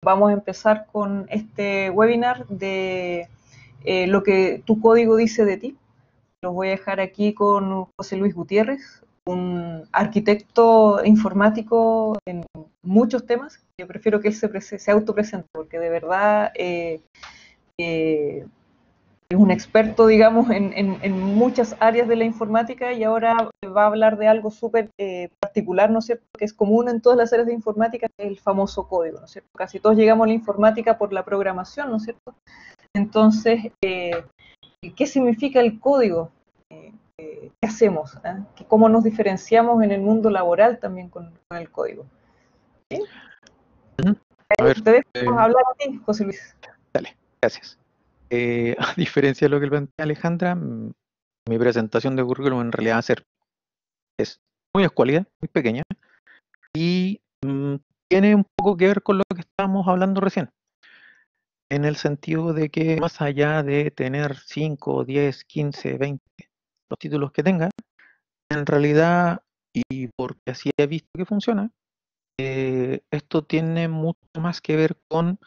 vamos a empezar con este webinar de lo que tu código dice de ti. Los voy a dejar aquí con José Luis Gutiérrez, un arquitecto informático en muchos temas. Yo prefiero que él se autopresente porque de verdad es un experto, digamos, en muchas áreas de la informática y ahora va a hablar de algo súper particular, ¿no es cierto?, que es común en todas las áreas de informática, que es el famoso código, ¿no es cierto? Casi todos llegamos a la informática por la programación, ¿no es cierto? Entonces, ¿qué significa el código? ¿Qué hacemos? ¿Cómo nos diferenciamos en el mundo laboral también con el código? ¿Sí? A ver, Te dejo hablar a ti, José Luis. Dale, gracias. A diferencia de lo que plantea Alejandra, mi presentación de currículum en realidad es muy escuálida, muy pequeña, y tiene un poco que ver con lo que estábamos hablando recién, en el sentido de que más allá de tener 5, 10, 15, 20, los títulos que tenga, en realidad, y porque así he visto que funciona, esto tiene mucho más que ver con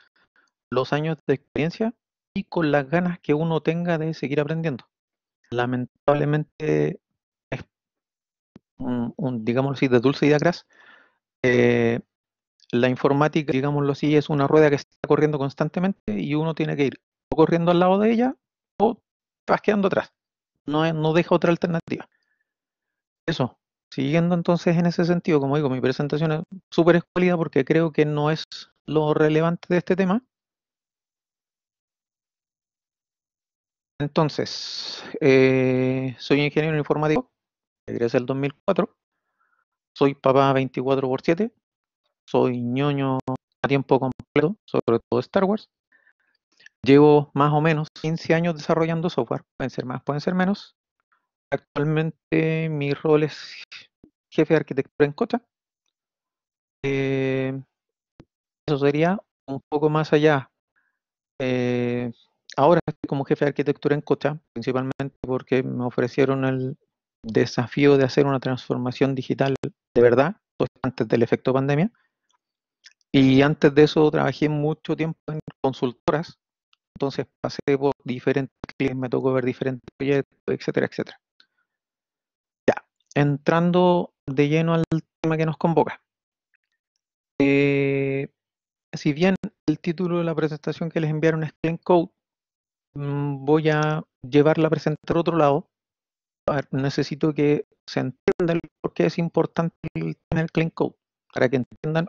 los años de experiencia y con las ganas que uno tenga de seguir aprendiendo. Lamentablemente, es digámoslo así, de dulce y de gras. La informática, digámoslo así, es una rueda que está corriendo constantemente y uno tiene que ir o corriendo al lado de ella o vas quedando atrás. No deja otra alternativa. Eso, siguiendo entonces en ese sentido, como digo, mi presentación es súper escuálida porque creo que no es lo relevante de este tema. Entonces, soy ingeniero informático, egresé el 2004, soy papá 24/7, soy ñoño a tiempo completo, sobre todo Star Wars. Llevo más o menos 15 años desarrollando software, pueden ser más, pueden ser menos. Actualmente mi rol es jefe de arquitectura en Kotlin. Eso sería un poco más allá. Ahora estoy como jefe de arquitectura en Kotlin, principalmente porque me ofrecieron el desafío de hacer una transformación digital de verdad, antes del efecto pandemia. Y antes de eso trabajé mucho tiempo en consultoras, entonces pasé por diferentes clientes, me tocó ver diferentes proyectos, etcétera, etcétera. Ya, entrando de lleno al tema que nos convoca. Si bien el título de la presentación que les enviaron es Clean Code, voy a llevar la presentación a otro lado. A ver, necesito que se entienda el por qué es importante tener Clean Code, para que entiendan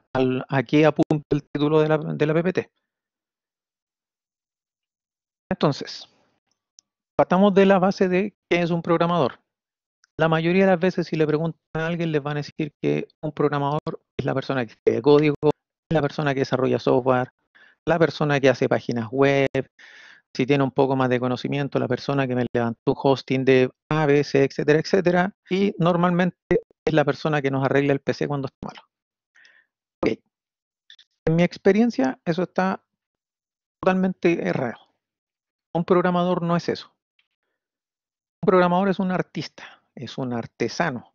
a qué apunta el título de la PPT. Entonces, partamos de la base de qué es un programador. La mayoría de las veces, si le preguntan a alguien, les van a decir que un programador es la persona que escribe código, es la persona que desarrolla software, la persona que hace páginas web, si tiene un poco más de conocimiento, la persona que me levantó un hosting de ABC, etcétera, etcétera, y normalmente es la persona que nos arregla el PC cuando está malo. Okay. En mi experiencia, eso está totalmente errado. Un programador no es eso. Un programador es un artista, es un artesano.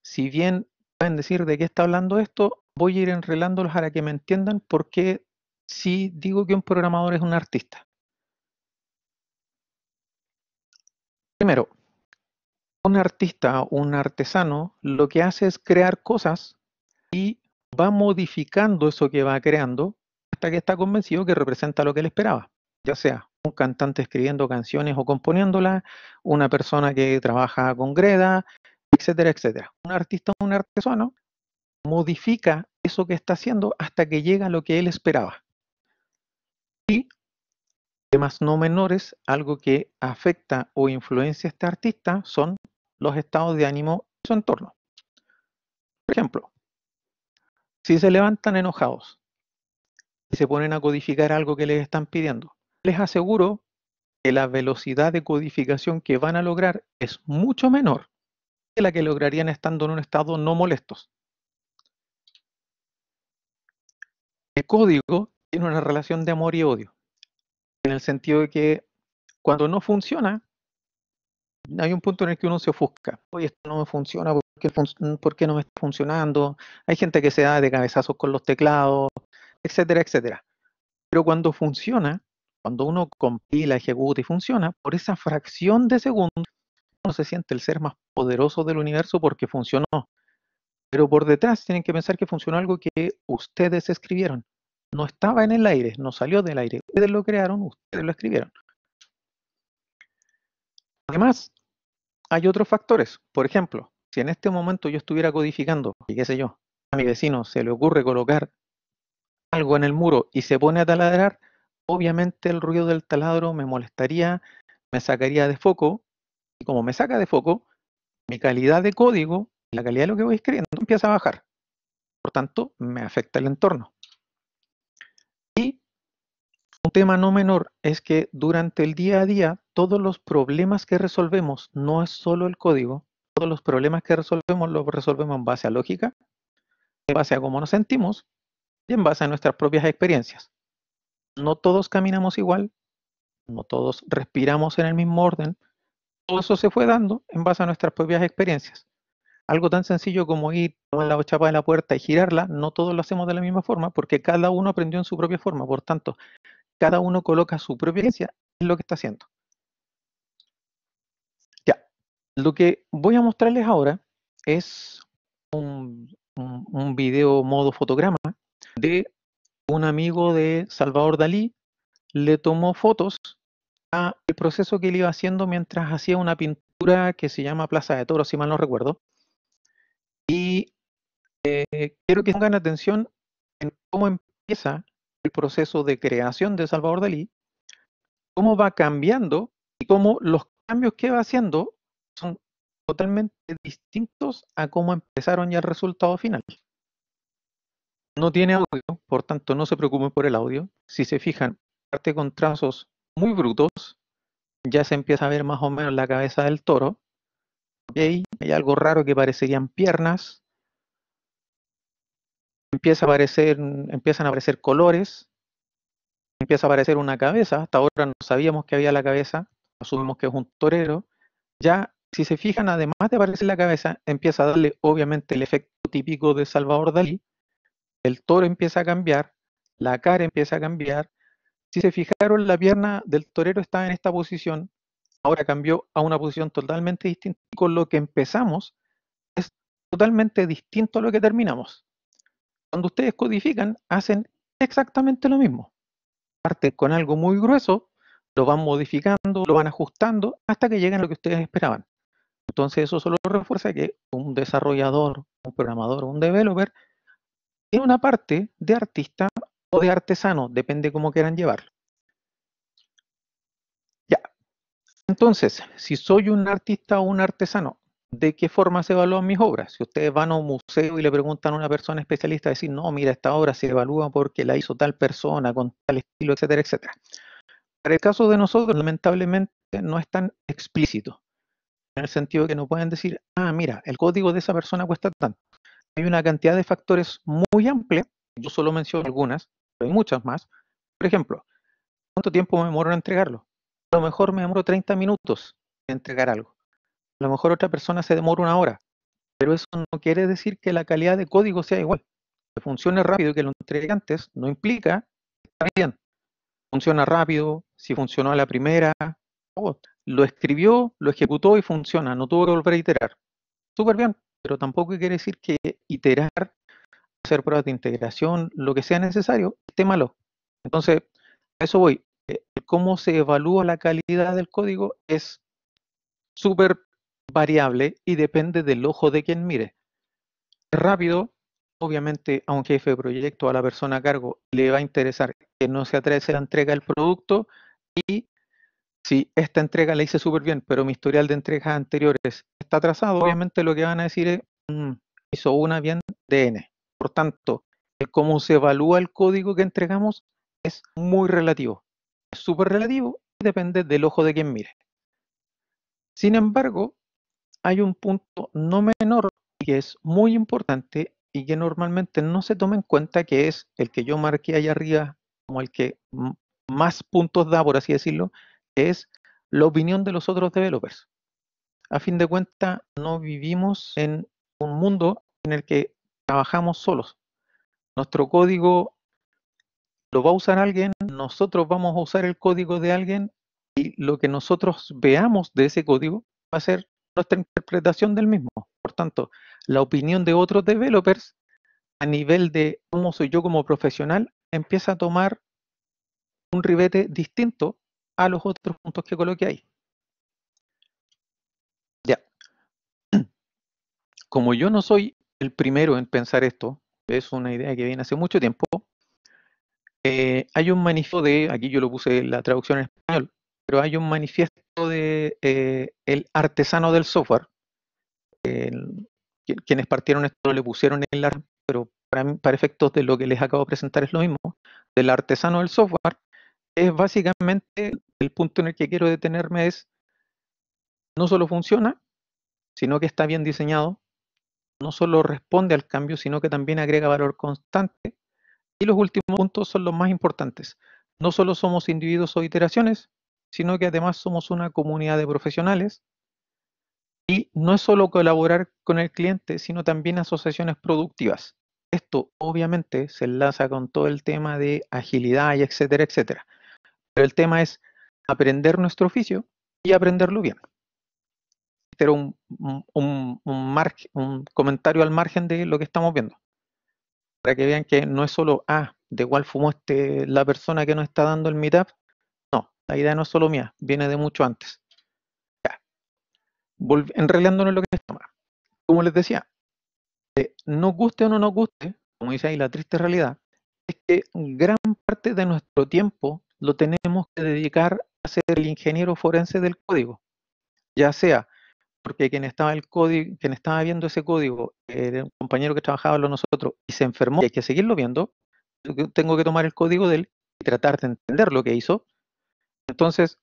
Si bien pueden decir de qué está hablando esto, voy a ir enrelándolos para que me entiendan por qué sí digo que un programador es un artista. Primero, un artista, un artesano, lo que hace es crear cosas y va modificando eso que va creando hasta que está convencido que representa lo que él esperaba, ya sea un cantante escribiendo canciones o componiéndolas, una persona que trabaja con greda, etcétera, etcétera. Un artista o un artesano modifica eso que está haciendo hasta que llega a lo que él esperaba. Y, temas no menores, algo que afecta o influencia a este artista son los estados de ánimo de su entorno. Por ejemplo, si se levantan enojados y se ponen a codificar algo que les están pidiendo, les aseguro que la velocidad de codificación que van a lograr es mucho menor que la que lograrían estando en un estado no molestos. El código tiene una relación de amor y odio, en el sentido de que cuando no funciona, hay un punto en el que uno se ofusca. Oye, esto no me funciona, ¿por qué no me está funcionando? Hay gente que se da de cabezazos con los teclados, etcétera, etcétera. Pero cuando funciona, cuando uno compila, ejecuta y funciona, por esa fracción de segundo, uno se siente el ser más poderoso del universo porque funcionó. Pero por detrás tienen que pensar que funcionó algo que ustedes escribieron. No estaba en el aire, no salió del aire. Ustedes lo crearon, ustedes lo escribieron. Además, hay otros factores. Por ejemplo, si en este momento yo estuviera codificando, y qué sé yo, a mi vecino se le ocurre colocar algo en el muro y se pone a taladrar, obviamente el ruido del taladro me molestaría, me sacaría de foco, y como me saca de foco, mi calidad de código, la calidad de lo que voy escribiendo empieza a bajar. Por tanto, me afecta el entorno. Y un tema no menor es que durante el día a día, todos los problemas que resolvemos, no es solo el código, todos los problemas que resolvemos los resolvemos en base a lógica, en base a cómo nos sentimos y en base a nuestras propias experiencias. No todos caminamos igual, no todos respiramos en el mismo orden, todo eso se fue dando en base a nuestras propias experiencias. Algo tan sencillo como ir, tomar la chapa de la puerta y girarla, no todos lo hacemos de la misma forma porque cada uno aprendió en su propia forma, por tanto, cada uno coloca su propia experiencia en lo que está haciendo. Ya, lo que voy a mostrarles ahora es un video modo fotograma de un amigo de Salvador Dalí. Le tomó fotos al proceso que él iba haciendo mientras hacía una pintura que se llama Plaza de Toros, si mal no recuerdo. Y quiero que pongan atención en cómo empieza el proceso de creación de Salvador Dalí, cómo va cambiando y cómo los cambios que va haciendo son totalmente distintos a cómo empezaron ya el resultado final. No tiene audio, por tanto no se preocupen por el audio. Si se fijan, parte con trazos muy brutos, ya se empieza a ver más o menos la cabeza del toro. ¿Okay? Hay algo raro que parecerían piernas. Empiezan a aparecer colores, empieza a aparecer una cabeza. Hasta ahora no sabíamos que había la cabeza, asumimos que es un torero. Ya, si se fijan, además de aparecer la cabeza, empieza a darle obviamente el efecto típico de Salvador Dalí. El toro empieza a cambiar, la cara empieza a cambiar. Si se fijaron, la pierna del torero está en esta posición, ahora cambió a una posición totalmente distinta. Con lo que empezamos es totalmente distinto a lo que terminamos. Cuando ustedes codifican, hacen exactamente lo mismo. Parten con algo muy grueso, lo van modificando, lo van ajustando, hasta que llegan a lo que ustedes esperaban. Entonces eso solo refuerza que un desarrollador, un programador o un developer tiene una parte de artista o de artesano, depende cómo quieran llevarlo. Ya, entonces, si soy un artista o un artesano, ¿de qué forma se evalúan mis obras? Si ustedes van a un museo y le preguntan a una persona especialista, decir, no, mira, esta obra se evalúa porque la hizo tal persona, con tal estilo, etcétera, etcétera. Para el caso de nosotros, lamentablemente, no es tan explícito, en el sentido que no pueden decir, ah, mira, el código de esa persona cuesta tanto. Hay una cantidad de factores muy amplia, yo solo menciono algunas, pero hay muchas más. Por ejemplo, ¿cuánto tiempo me demoro en entregarlo? A lo mejor me demoro 30 minutos en entregar algo. A lo mejor otra persona se demora 1 hora, pero eso no quiere decir que la calidad de código sea igual. Que funcione rápido y que lo entregue antes no implica que está bien. Funciona rápido, si funcionó a la primera, lo escribió, lo ejecutó y funciona, no tuvo que volver a iterar. Súper bien, pero tampoco quiere decir que iterar, hacer pruebas de integración, lo que sea necesario, esté malo. Entonces, a eso voy. Cómo se evalúa la calidad del código es súper variable y depende del ojo de quien mire. Es rápido, obviamente a un jefe de proyecto, a la persona a cargo, le va a interesar que no se atrase la entrega del producto y si esta entrega la hice súper bien, pero mi historial de entregas anteriores está atrasado, obviamente lo que van a decir es, hizo una bien DN. Por tanto, cómo se evalúa el código que entregamos es muy relativo. Es súper relativo y depende del ojo de quien mire. Sin embargo, hay un punto no menor que es muy importante y que normalmente no se toma en cuenta, que es el que yo marqué allá arriba como el que más puntos da, por así decirlo, que es la opinión de los otros developers. A fin de cuentas, no vivimos en un mundo en el que trabajamos solos. Nuestro código lo va a usar alguien, nosotros vamos a usar el código de alguien y lo que nosotros veamos de ese código va a ser nuestra interpretación del mismo. Por tanto, la opinión de otros developers a nivel de cómo soy yo como profesional empieza a tomar un ribete distinto a los otros puntos que coloqué ahí. Ya. Como yo no soy el primero en pensar esto, es una idea que viene hace mucho tiempo, hay un manifiesto de, aquí yo lo puse en la traducción en español, pero hay un manifiesto de el artesano del software. Quienes partieron esto le pusieron el arte, pero para efectos de lo que les acabo de presentar es lo mismo. Del artesano del software es básicamente el punto en el que quiero detenerme es no solo funciona, sino que está bien diseñado, no solo responde al cambio, sino que también agrega valor constante. Y los últimos puntos son los más importantes. No solo somos individuos o iteraciones, sino que además somos una comunidad de profesionales. Y no es solo colaborar con el cliente, sino también asociaciones productivas. Esto obviamente se enlaza con todo el tema de agilidad y etcétera, etcétera. Pero el tema es aprender nuestro oficio y aprenderlo bien. Este era un comentario al margen de lo que estamos viendo. Para que vean que no es solo, de igual fumó la persona que nos está dando el meetup. No, la idea no es solo mía, viene de mucho antes. Ya. Enrelándonos en lo que estamos. Como les decía, nos guste o no nos guste, como dice ahí la triste realidad, es que gran parte de nuestro tiempo lo tenemos que dedicar a ser el ingeniero forense del código. Ya sea porque quien estaba viendo ese código era un compañero que trabajaba con nosotros y se enfermó y hay que seguirlo viendo, tengo que tomar el código de él y tratar de entender lo que hizo. Entonces,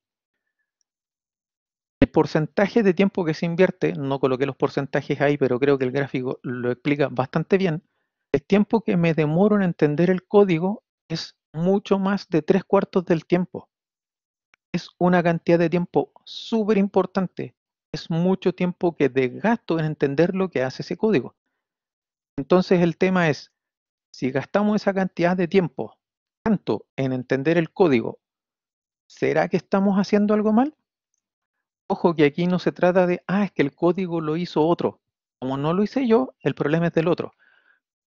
el porcentaje de tiempo que se invierte, no coloqué los porcentajes ahí, pero creo que el gráfico lo explica bastante bien. El tiempo que me demoro en entender el código es mucho más de 3/4 del tiempo. Es una cantidad de tiempo súper importante. Es mucho tiempo que desgasto en entender lo que hace ese código. Entonces el tema es, si gastamos esa cantidad de tiempo tanto en entender el código, ¿será que estamos haciendo algo mal? Ojo que aquí no se trata de, es que el código lo hizo otro. Como no lo hice yo, el problema es del otro.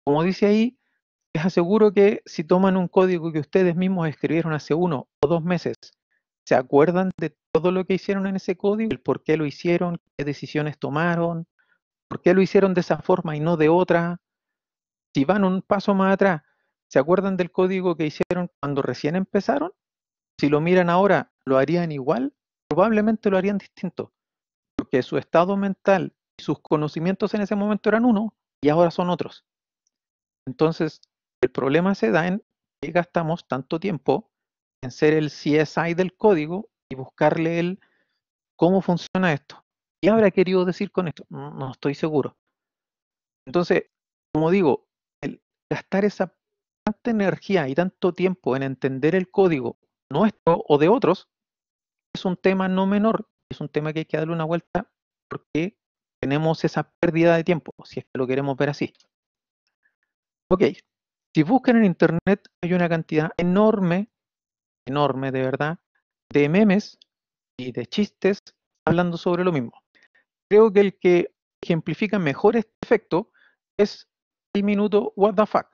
Como dice ahí, les aseguro que si toman un código que ustedes mismos escribieron hace 1 o 2 meses, ¿se acuerdan de todo lo que hicieron en ese código? El por qué lo hicieron, qué decisiones tomaron, por qué lo hicieron de esa forma y no de otra. Si van un paso más atrás, ¿se acuerdan del código que hicieron cuando recién empezaron? Si lo miran ahora, ¿lo harían igual? Probablemente lo harían distinto, porque su estado mental y sus conocimientos en ese momento eran uno y ahora son otros. Entonces, el problema se da en que gastamos tanto tiempo en ser el CSI del código y buscarle el cómo funciona esto. ¿Qué habrá querido decir con esto? No estoy seguro. Entonces, como digo, el gastar esa tanta energía y tanto tiempo en entender el código nuestro o de otros es un tema no menor, es un tema que hay que darle una vuelta porque tenemos esa pérdida de tiempo, si es que lo queremos ver así. Ok, si buscan en internet hay una cantidad enorme, enorme de verdad, de memes y de chistes hablando sobre lo mismo. Creo que el que ejemplifica mejor este efecto es el minuto what the fuck.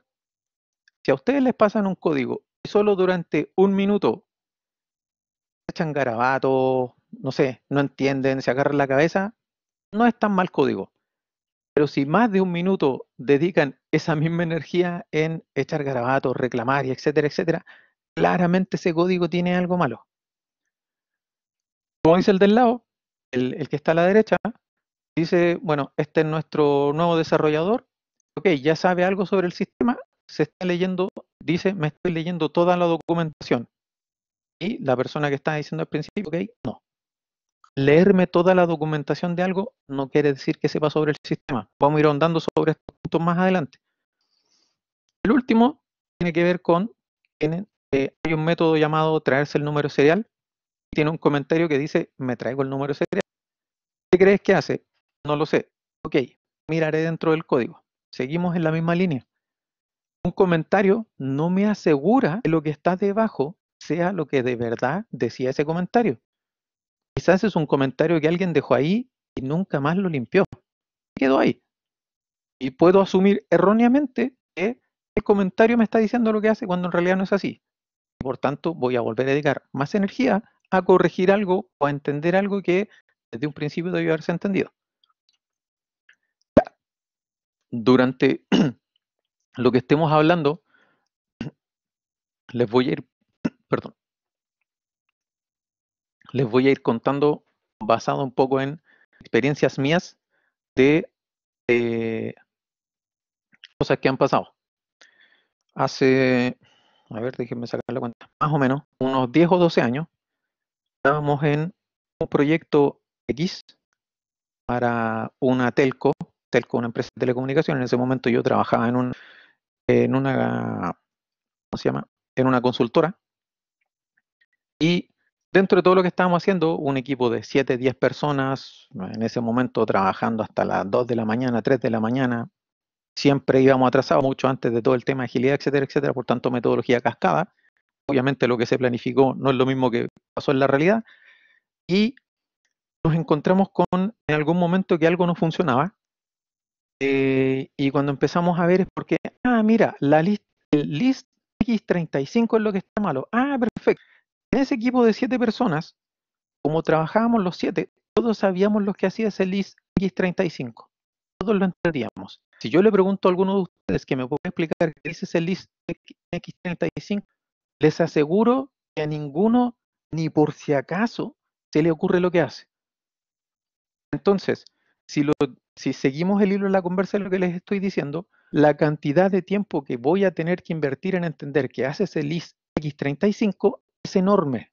Si a ustedes les pasan un código y solo durante 1 minuto echan garabatos, no sé, no entienden, se agarran la cabeza, no es tan mal código. Pero si más de 1 minuto dedican esa misma energía en echar garabatos, reclamar y etcétera, etcétera, claramente ese código tiene algo malo. Como dice el del lado, el que está a la derecha, dice, bueno, este es nuestro nuevo desarrollador, ok, ya sabe algo sobre el sistema, se está leyendo, dice, me estoy leyendo toda la documentación. Y la persona que está diciendo al principio, ok, no. Leerme toda la documentación de algo no quiere decir que sepa sobre el sistema. Vamos a ir ahondando sobre estos puntos más adelante. El último tiene que ver con, hay un método llamado traerse el número serial. Tiene un comentario que dice, me traigo el número serial. ¿Qué crees que hace? No lo sé. Ok, miraré dentro del código. Seguimos en la misma línea. Un comentario no me asegura que lo que está debajo sea lo que de verdad decía ese comentario. Quizás es un comentario que alguien dejó ahí y nunca más lo limpió. Quedó ahí. Y puedo asumir erróneamente que el comentario me está diciendo lo que hace cuando en realidad no es así. Por tanto, voy a volver a dedicar más energía a corregir algo o a entender algo que desde un principio debió haberse entendido. Durante lo que estemos hablando, les voy a ir, perdón, les voy a ir contando basado un poco en experiencias mías de cosas que han pasado. Hace, a ver, déjenme sacar la cuenta, más o menos unos 10 o 12 años, estábamos en un proyecto X para una telco, una empresa de telecomunicaciones. En ese momento yo trabajaba en una, ¿cómo se llama? En una consultora. Y dentro de todo lo que estábamos haciendo, un equipo de 7, 10 personas, en ese momento trabajando hasta las 2 de la mañana, 3 de la mañana, siempre íbamos atrasados, mucho antes de todo el tema de agilidad, etcétera, etcétera, por tanto metodología cascada. Obviamente lo que se planificó no es lo mismo que pasó en la realidad. Y nos encontramos con en algún momento que algo no funcionaba. Y cuando empezamos a ver es porque, mira, el list X35 es lo que está malo. Perfecto. En ese equipo de 7 personas, como trabajábamos los 7, todos sabíamos lo que hacía ese list X35. Todos lo entendíamos. Si yo le pregunto a alguno de ustedes que me puede explicar qué dice ese list X35, les aseguro que a ninguno, ni por si acaso, se le ocurre lo que hace. Entonces, si seguimos el hilo de la conversa de lo que les estoy diciendo, la cantidad de tiempo que voy a tener que invertir en entender que hace ese list X35 es enorme,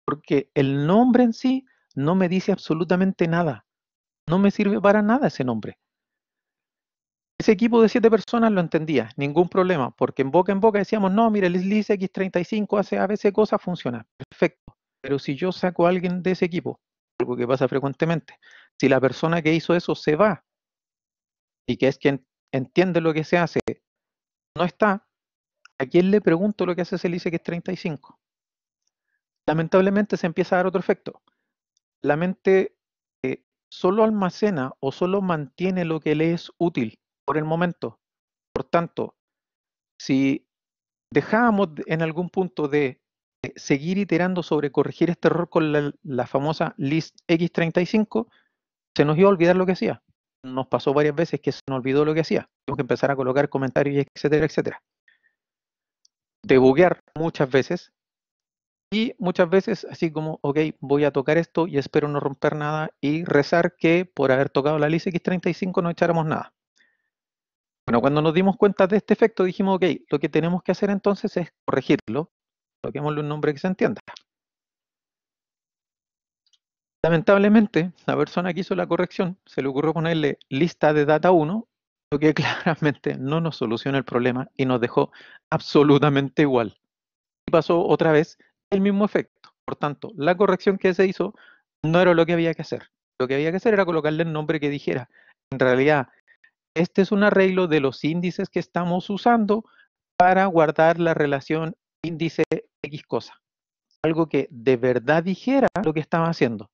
porque el nombre en sí no me dice absolutamente nada. No me sirve para nada ese nombre. Ese equipo de 7 personas lo entendía, ningún problema, porque en boca decíamos, no, mira, el list X35 hace a veces cosas, funciona, perfecto. Pero si yo saco a alguien de ese equipo, algo que pasa frecuentemente, si la persona que hizo eso se va y que es quien entiende lo que se hace, no está, ¿a quién le pregunto lo que hace ese list X35? Lamentablemente se empieza a dar otro efecto. La mente solo almacena o solo mantiene lo que le es útil por el momento. Por tanto, si dejábamos en algún punto de seguir iterando sobre corregir este error con la famosa list X35, se nos iba a olvidar lo que hacía. Nos pasó varias veces que se nos olvidó lo que hacía. Tuvimos que empezar a colocar comentarios, etcétera, etcétera. Debuguear muchas veces y muchas veces así como, ok, voy a tocar esto y espero no romper nada y rezar que por haber tocado la list X35 no echáramos nada. Bueno, cuando nos dimos cuenta de este efecto dijimos, ok, lo que tenemos que hacer entonces es corregirlo. Coloquémosle un nombre que se entienda. Lamentablemente, la persona que hizo la corrección se le ocurrió ponerle lista de data 1, lo que claramente no nos soluciona el problema y nos dejó absolutamente igual. Y pasó otra vez el mismo efecto. Por tanto, la corrección que se hizo no era lo que había que hacer. Lo que había que hacer era colocarle el nombre que dijera. En realidad, este es un arreglo de los índices que estamos usando para guardar la relación índice X cosa. Algo que de verdad dijera lo que estaba haciendo.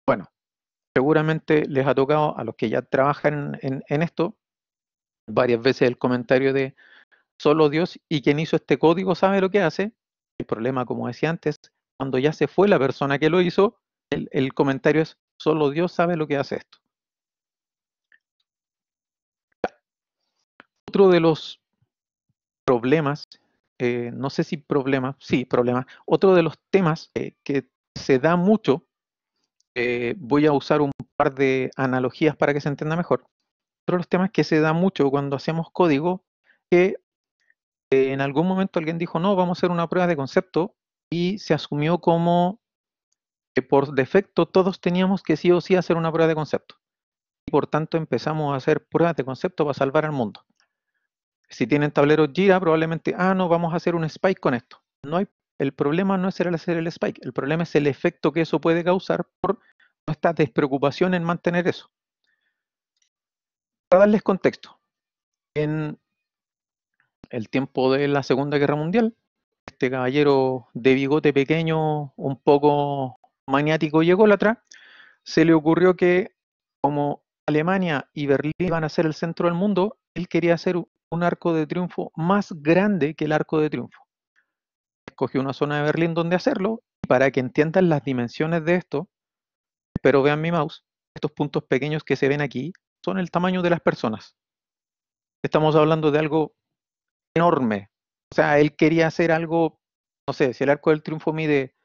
Bueno, seguramente les ha tocado a los que ya trabajan en esto varias veces el comentario de solo Dios y quien hizo este código sabe lo que hace. El problema, como decía antes, cuando ya se fue la persona que lo hizo, el comentario es solo Dios sabe lo que hace esto. Otro de los problemas, no sé si problemas, sí, problemas, otro de los temas que se da mucho, voy a usar un par de analogías para que se entienda mejor. Otro de los temas que se da mucho cuando hacemos código, que en algún momento alguien dijo, no, vamos a hacer una prueba de concepto y se asumió como que por defecto todos teníamos que sí o sí hacer una prueba de concepto. Y por tanto empezamos a hacer pruebas de concepto para salvar al mundo. Si tienen tableros Jira, probablemente, no, vamos a hacer un spike con esto. El problema no es el hacer el spike, el problema es el efecto que eso puede causar por nuestra despreocupación en mantener eso. Para darles contexto, en el tiempo de la Segunda Guerra Mundial. Este caballero de bigote pequeño, un poco maniático y ególatra, se le ocurrió que como Alemania y Berlín iban a ser el centro del mundo, él quería hacer un arco de triunfo más grande que el arco de triunfo. Escogió una zona de Berlín donde hacerlo, y para que entiendan las dimensiones de esto, pero vean mi mouse, estos puntos pequeños que se ven aquí son el tamaño de las personas. Estamos hablando de algo enorme. O sea, él quería hacer algo, no sé, si el arco del triunfo mide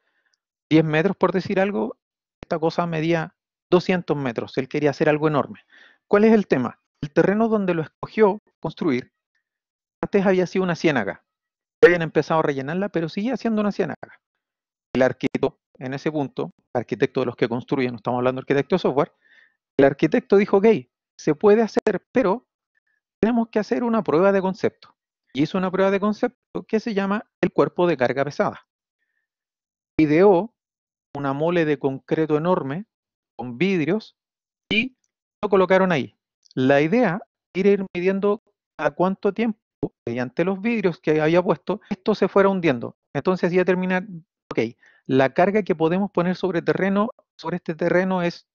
10 metros, por decir algo, esta cosa medía 200 metros. Él quería hacer algo enorme. ¿Cuál es el tema? El terreno donde lo escogió construir, antes había sido una ciénaga. Habían empezado a rellenarla, pero seguía siendo una ciénaga. El arquitecto, en ese punto, arquitecto de los que construyen, no estamos hablando de arquitecto de software, el arquitecto dijo, ok, se puede hacer, pero tenemos que hacer una prueba de concepto. Y hizo una prueba de concepto que se llama el cuerpo de carga pesada. Ideó una mole de concreto enorme con vidrios y lo colocaron ahí. La idea era ir midiendo a cuánto tiempo, mediante los vidrios que había puesto, esto se fuera hundiendo. Entonces ya terminar, ok, la carga que podemos poner sobre este terreno es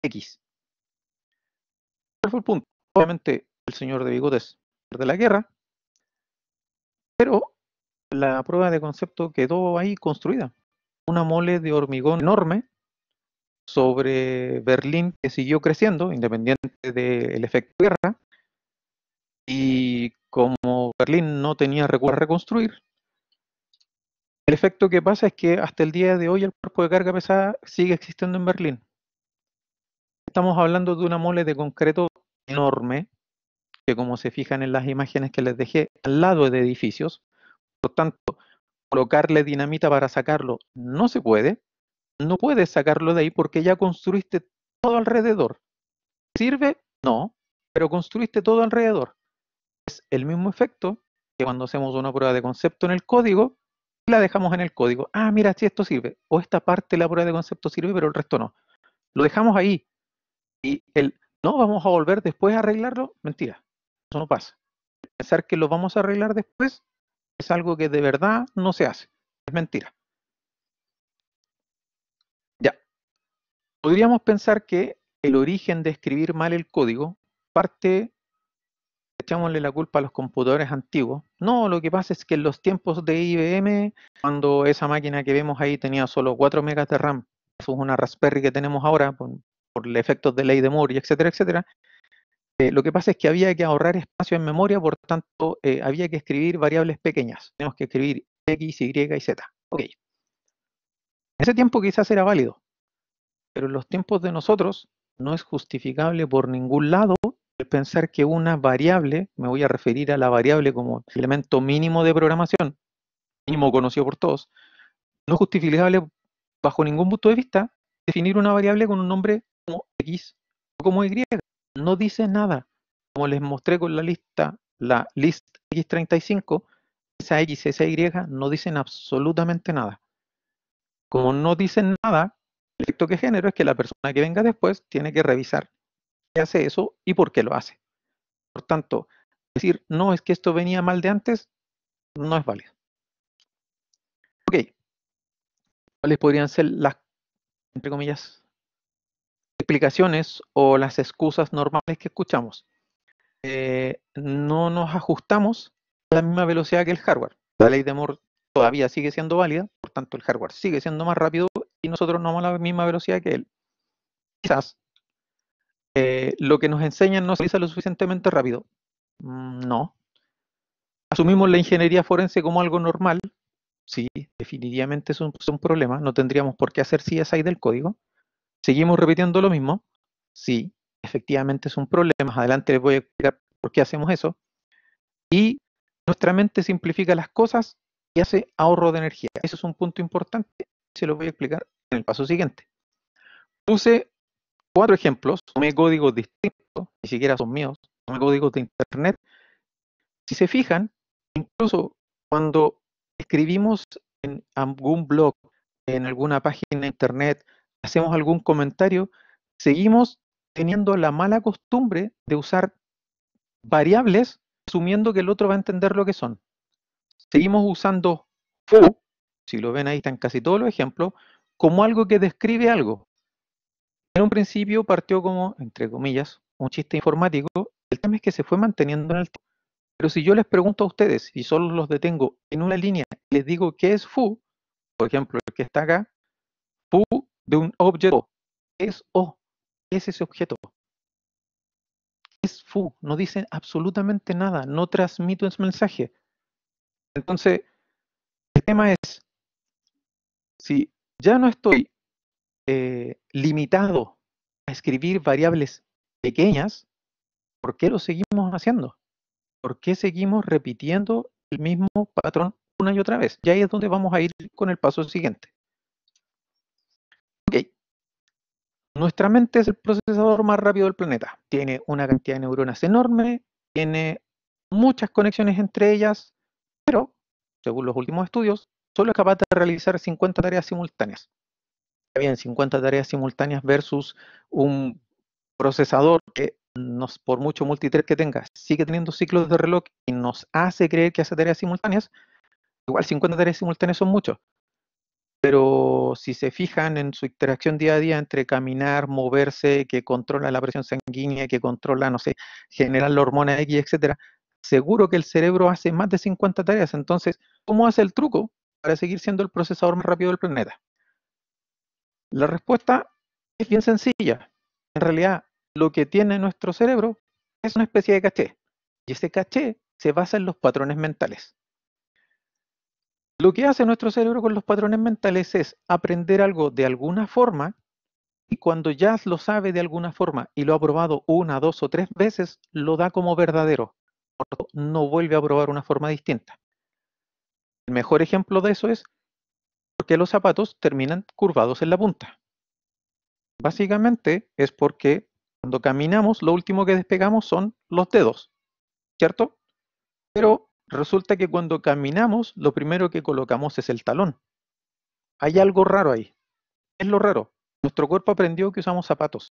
X. ¿Cuál fue el punto? Obviamente el señor de bigotes de la guerra, pero la prueba de concepto quedó ahí construida. Una mole de hormigón enorme sobre Berlín que siguió creciendo, independiente del efecto guerra, y como Berlín no tenía recursos a reconstruir, el efecto que pasa es que hasta el día de hoy el cuerpo de carga pesada sigue existiendo en Berlín. Estamos hablando de una mole de concreto enorme, que como se fijan en las imágenes que les dejé, al lado de edificios, por tanto, colocarle dinamita para sacarlo no se puede, no puedes sacarlo de ahí porque ya construiste todo alrededor. ¿Sirve? No, pero construiste todo alrededor. Es el mismo efecto que cuando hacemos una prueba de concepto en el código y la dejamos en el código. Ah, mira, si esto sirve. O esta parte de la prueba de concepto sirve, pero el resto no. Lo dejamos ahí. Y no, vamos a volver después a arreglarlo. Mentira, eso no pasa. Pensar que lo vamos a arreglar después es algo que de verdad no se hace. Es mentira. Ya. Podríamos pensar que el origen de escribir mal el código parte, echámosle la culpa a los computadores antiguos. No, lo que pasa es que en los tiempos de IBM, cuando esa máquina que vemos ahí tenía solo 4 megas de RAM, eso es una Raspberry que tenemos ahora por los efectos de ley de Moore, etcétera, etcétera. Lo que pasa es que había que ahorrar espacio en memoria, por tanto, había que escribir variables pequeñas. Tenemos que escribir X, Y y Z. Ok. En ese tiempo quizás era válido, pero en los tiempos de nosotros no es justificable por ningún lado el pensar que una variable, me voy a referir a la variable como elemento mínimo de programación, mínimo conocido por todos, no es justificable bajo ningún punto de vista definir una variable con un nombre como X o como Y. No dice nada. Como les mostré con la list X35, esa X y esa Y no dicen absolutamente nada. Como no dicen nada, el efecto que genera es que la persona que venga después tiene que revisar qué hace eso y por qué lo hace. Por tanto, decir, no, es que esto venía mal de antes, no es válido. Ok, ¿cuáles podrían ser las, entre comillas, explicaciones o las excusas normales que escuchamos? No nos ajustamos a la misma velocidad que el hardware. La ley de Moore todavía sigue siendo válida, por tanto el hardware sigue siendo más rápido y nosotros no vamos a la misma velocidad que él. Quizás lo que nos enseñan no se realiza lo suficientemente rápido. No. Asumimos la ingeniería forense como algo normal. Sí, definitivamente es un problema. No tendríamos por qué hacer CSI del código. Seguimos repitiendo lo mismo. Sí, efectivamente es un problema. Más adelante les voy a explicar por qué hacemos eso. Y nuestra mente simplifica las cosas y hace ahorro de energía. Eso es un punto importante. Se lo voy a explicar en el paso siguiente. Puse 4 ejemplos. Tomé códigos distintos, ni siquiera son míos. Tomé códigos de internet. Si se fijan, incluso cuando escribimos en algún blog, en alguna página de internet, hacemos algún comentario, seguimos teniendo la mala costumbre de usar variables asumiendo que el otro va a entender lo que son. Seguimos usando fu, si lo ven ahí están casi todos los ejemplos, como algo que describe algo. En un principio partió como, entre comillas, un chiste informático. El tema es que se fue manteniendo en el tiempo. Pero si yo les pregunto a ustedes y solo los detengo en una línea y les digo qué es fu, por ejemplo, el que está acá, fu de un objeto, ¿qué es o? ¿Qué es ese objeto? Es fu, no dice absolutamente nada, no transmite un mensaje. Entonces, el tema es, si ya no estoy limitado a escribir variables pequeñas, ¿por qué lo seguimos haciendo? ¿Por qué seguimos repitiendo el mismo patrón una y otra vez? Y ahí es donde vamos a ir con el paso siguiente. Ok. Nuestra mente es el procesador más rápido del planeta. Tiene una cantidad de neuronas enorme, tiene muchas conexiones entre ellas, pero, según los últimos estudios, solo es capaz de realizar 50 tareas simultáneas. Bien, 50 tareas simultáneas versus un procesador que por mucho multithread que tenga, sigue teniendo ciclos de reloj y nos hace creer que hace tareas simultáneas. Igual 50 tareas simultáneas son muchos, pero si se fijan en su interacción día a día entre caminar, moverse, que controla la presión sanguínea, que controla, no sé, generar la hormona X, etcétera, seguro que el cerebro hace más de 50 tareas. Entonces, ¿cómo hace el truco para seguir siendo el procesador más rápido del planeta? La respuesta es bien sencilla. En realidad, lo que tiene nuestro cerebro es una especie de caché. Y ese caché se basa en los patrones mentales. Lo que hace nuestro cerebro con los patrones mentales es aprender algo de alguna forma y cuando ya lo sabe de alguna forma y lo ha probado una, dos o tres veces, lo da como verdadero. No vuelve a probar una forma distinta. El mejor ejemplo de eso es porque los zapatos terminan curvados en la punta. Básicamente es porque cuando caminamos lo último que despegamos son los dedos, ¿cierto? Pero resulta que cuando caminamos lo primero que colocamos es el talón. Hay algo raro ahí. Es lo raro. Nuestro cuerpo aprendió que usamos zapatos.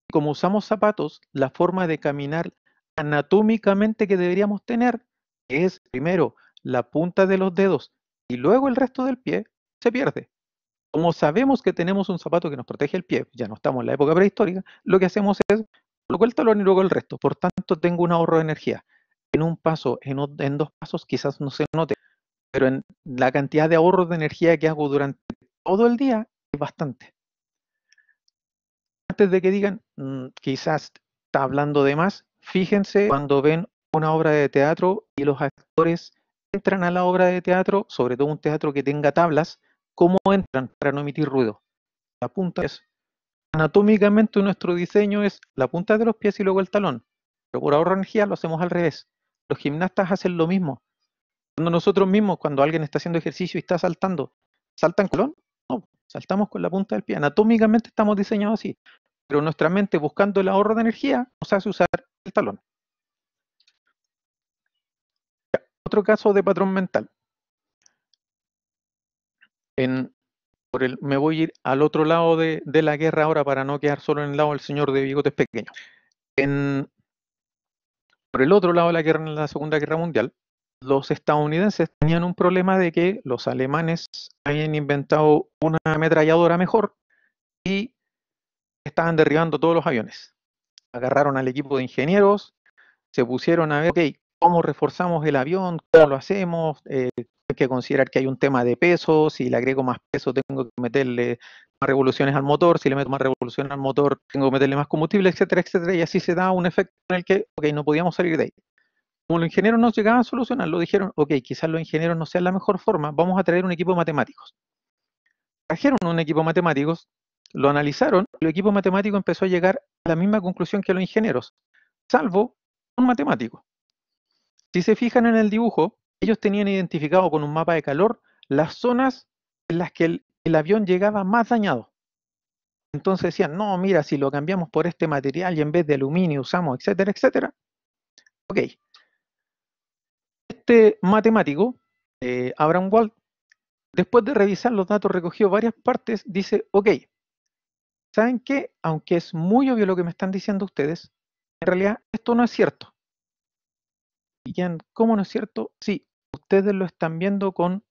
Y como usamos zapatos, la forma de caminar anatómicamente que deberíamos tener es primero la punta de los dedos y luego el resto del pie se pierde. Como sabemos que tenemos un zapato que nos protege el pie, ya no estamos en la época prehistórica, lo que hacemos es coloco el talón y luego el resto. Por tanto, tengo un ahorro de energía. En un paso, en dos pasos quizás no se note, pero en la cantidad de ahorro de energía que hago durante todo el día es bastante. Antes de que digan, quizás está hablando de más, fíjense cuando ven una obra de teatro y los actores entran a la obra de teatro, sobre todo un teatro que tenga tablas, cómo entran para no emitir ruido. La punta es, anatómicamente nuestro diseño es la punta de los pies y luego el talón, pero por ahorro de energía lo hacemos al revés. Los gimnastas hacen lo mismo. Cuando nosotros mismos, cuando alguien está haciendo ejercicio y está saltando, ¿saltan con el talón? No, saltamos con la punta del pie. Anatómicamente estamos diseñados así, pero nuestra mente, buscando el ahorro de energía, nos hace usar el talón. Otro caso de patrón mental. Me voy a ir al otro lado de la guerra ahora para no quedar solo en el lado del señor de bigotes pequeños. Por el otro lado de la guerra, en la Segunda Guerra Mundial, los estadounidenses tenían un problema de que los alemanes habían inventado una ametralladora mejor y estaban derribando todos los aviones. Agarraron al equipo de ingenieros, se pusieron a ver, ok, ¿cómo reforzamos el avión? ¿Cómo lo hacemos? Hay que considerar que hay un tema de peso, si le agrego más peso tengo que meterle más revoluciones al motor, si le meto más revoluciones al motor tengo que meterle más combustible, etcétera, etcétera, y así se da un efecto en el que, ok, no podíamos salir de ahí. Como los ingenieros no llegaban a solucionarlo, dijeron, ok, quizás los ingenieros no sean la mejor forma, vamos a traer un equipo de matemáticos. Trajeron un equipo de matemáticos, lo analizaron, y el equipo matemático empezó a llegar a la misma conclusión que los ingenieros, salvo un matemático. Si se fijan en el dibujo, ellos tenían identificado con un mapa de calor las zonas en las que el avión llegaba más dañado. Entonces decían, no, mira, si lo cambiamos por este material y en vez de aluminio usamos, etcétera, etcétera. Ok. Este matemático, Abraham Wald, después de revisar los datos recogidos varias partes, dice, ok, ¿saben qué? Aunque es muy obvio lo que me están diciendo ustedes, en realidad esto no es cierto. ¿Y quién? ¿Cómo no es cierto? Sí, ustedes lo están viendo con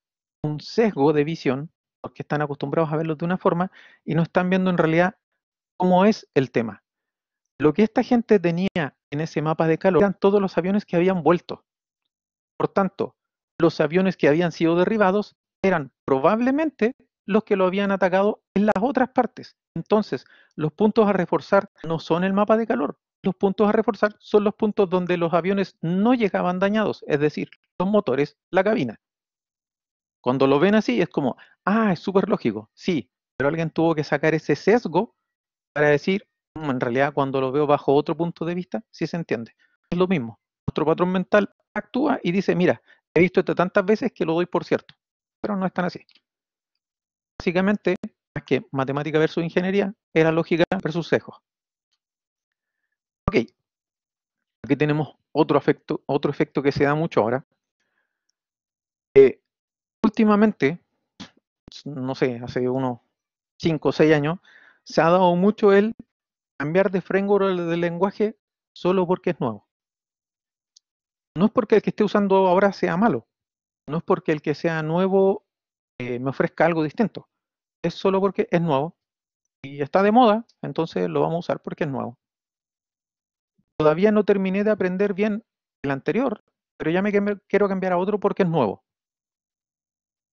un sesgo de visión, porque están acostumbrados a verlo de una forma y no están viendo en realidad cómo es el tema. Lo que esta gente tenía en ese mapa de calor eran todos los aviones que habían vuelto. Por tanto, los aviones que habían sido derribados eran probablemente los que lo habían atacado en las otras partes. Entonces, los puntos a reforzar no son el mapa de calor. Los puntos a reforzar son los puntos donde los aviones no llegaban dañados, es decir, los motores, la cabina. Cuando lo ven así es como, es súper lógico, sí, pero alguien tuvo que sacar ese sesgo para decir, en realidad cuando lo veo bajo otro punto de vista, sí se entiende. Es lo mismo. Nuestro patrón mental actúa y dice, mira, he visto esto tantas veces que lo doy por cierto, pero no es tan así. Básicamente, más que matemática versus ingeniería, era lógica versus sesgo. Ok, aquí tenemos otro efecto que se da mucho ahora. Últimamente, no sé, hace unos 5 o 6 años, se ha dado mucho el cambiar de framework del lenguaje solo porque es nuevo. No es porque el que esté usando ahora sea malo, no es porque el que sea nuevo me ofrezca algo distinto, es solo porque es nuevo y está de moda, entonces lo vamos a usar porque es nuevo. Todavía no terminé de aprender bien el anterior, pero ya me quiero cambiar a otro porque es nuevo.